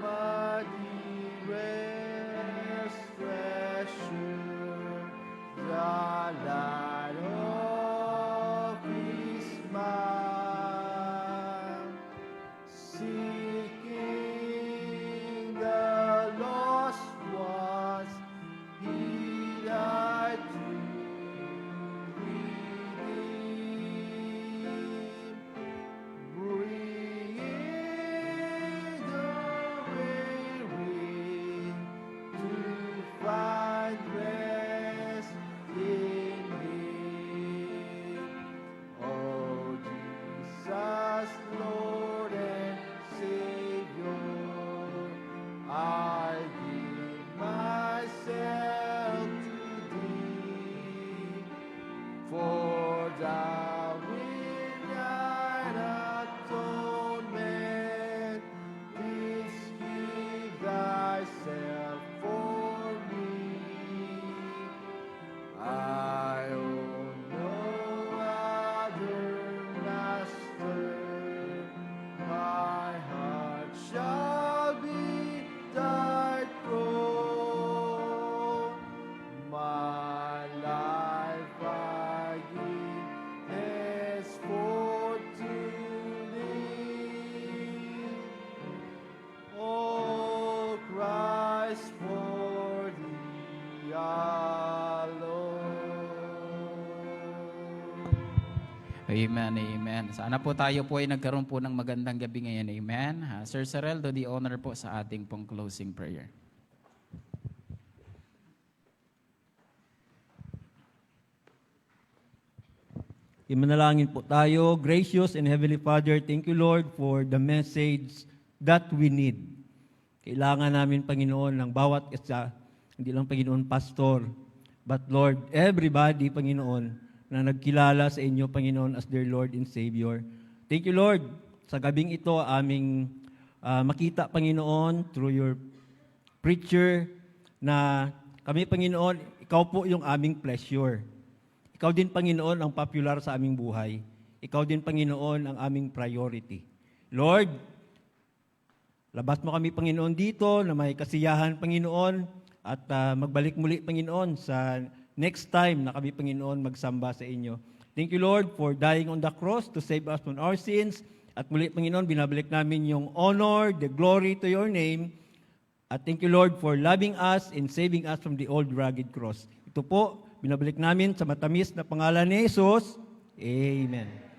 my dearest treasure, the light of His mind, seeking the lost ones, He died to redeem, bringing the weary to find rest in Him. Oh, Jesus, Lord and Savior, I give myself to Thee, for Thou in Thine atonement didst give Thyself for me. I own no other master. My heart shall be Thy throne. My life I give henceforth to Thee. Oh, Christ, for Thee alone. Amen, amen. Sana po tayo po ay nagkaroon po ng magandang gabi ngayon. Amen. Sir Sarel, do the honor po sa ating pong closing prayer. Imanalangin po tayo. Gracious and Heavenly Father, thank you, Lord, for the message that we need. Kailangan namin, Panginoon, ng bawat isa, hindi lang, Panginoon, pastor, but, Lord, everybody, Panginoon, na nagkilala sa inyo, Panginoon, as their Lord and Savior. Thank you, Lord, sa gabing ito, aming makita, Panginoon, through your preacher, na kami, Panginoon, ikaw po yung aming pleasure. Ikaw din, Panginoon, ang popular sa aming buhay. Ikaw din, Panginoon, ang aming priority. Lord, labas mo kami, Panginoon, dito na may kasiyahan, Panginoon, at magbalik muli, Panginoon, sa next time na kami, Panginoon, magsamba sa inyo. Thank you, Lord, for dying on the cross to save us from our sins. At muli, Panginoon, binabalik namin yung honor, the glory to your name. At thank you, Lord, for loving us and saving us from the old rugged cross. Ito po, binabalik namin sa matamis na pangalan ni Jesus. Amen.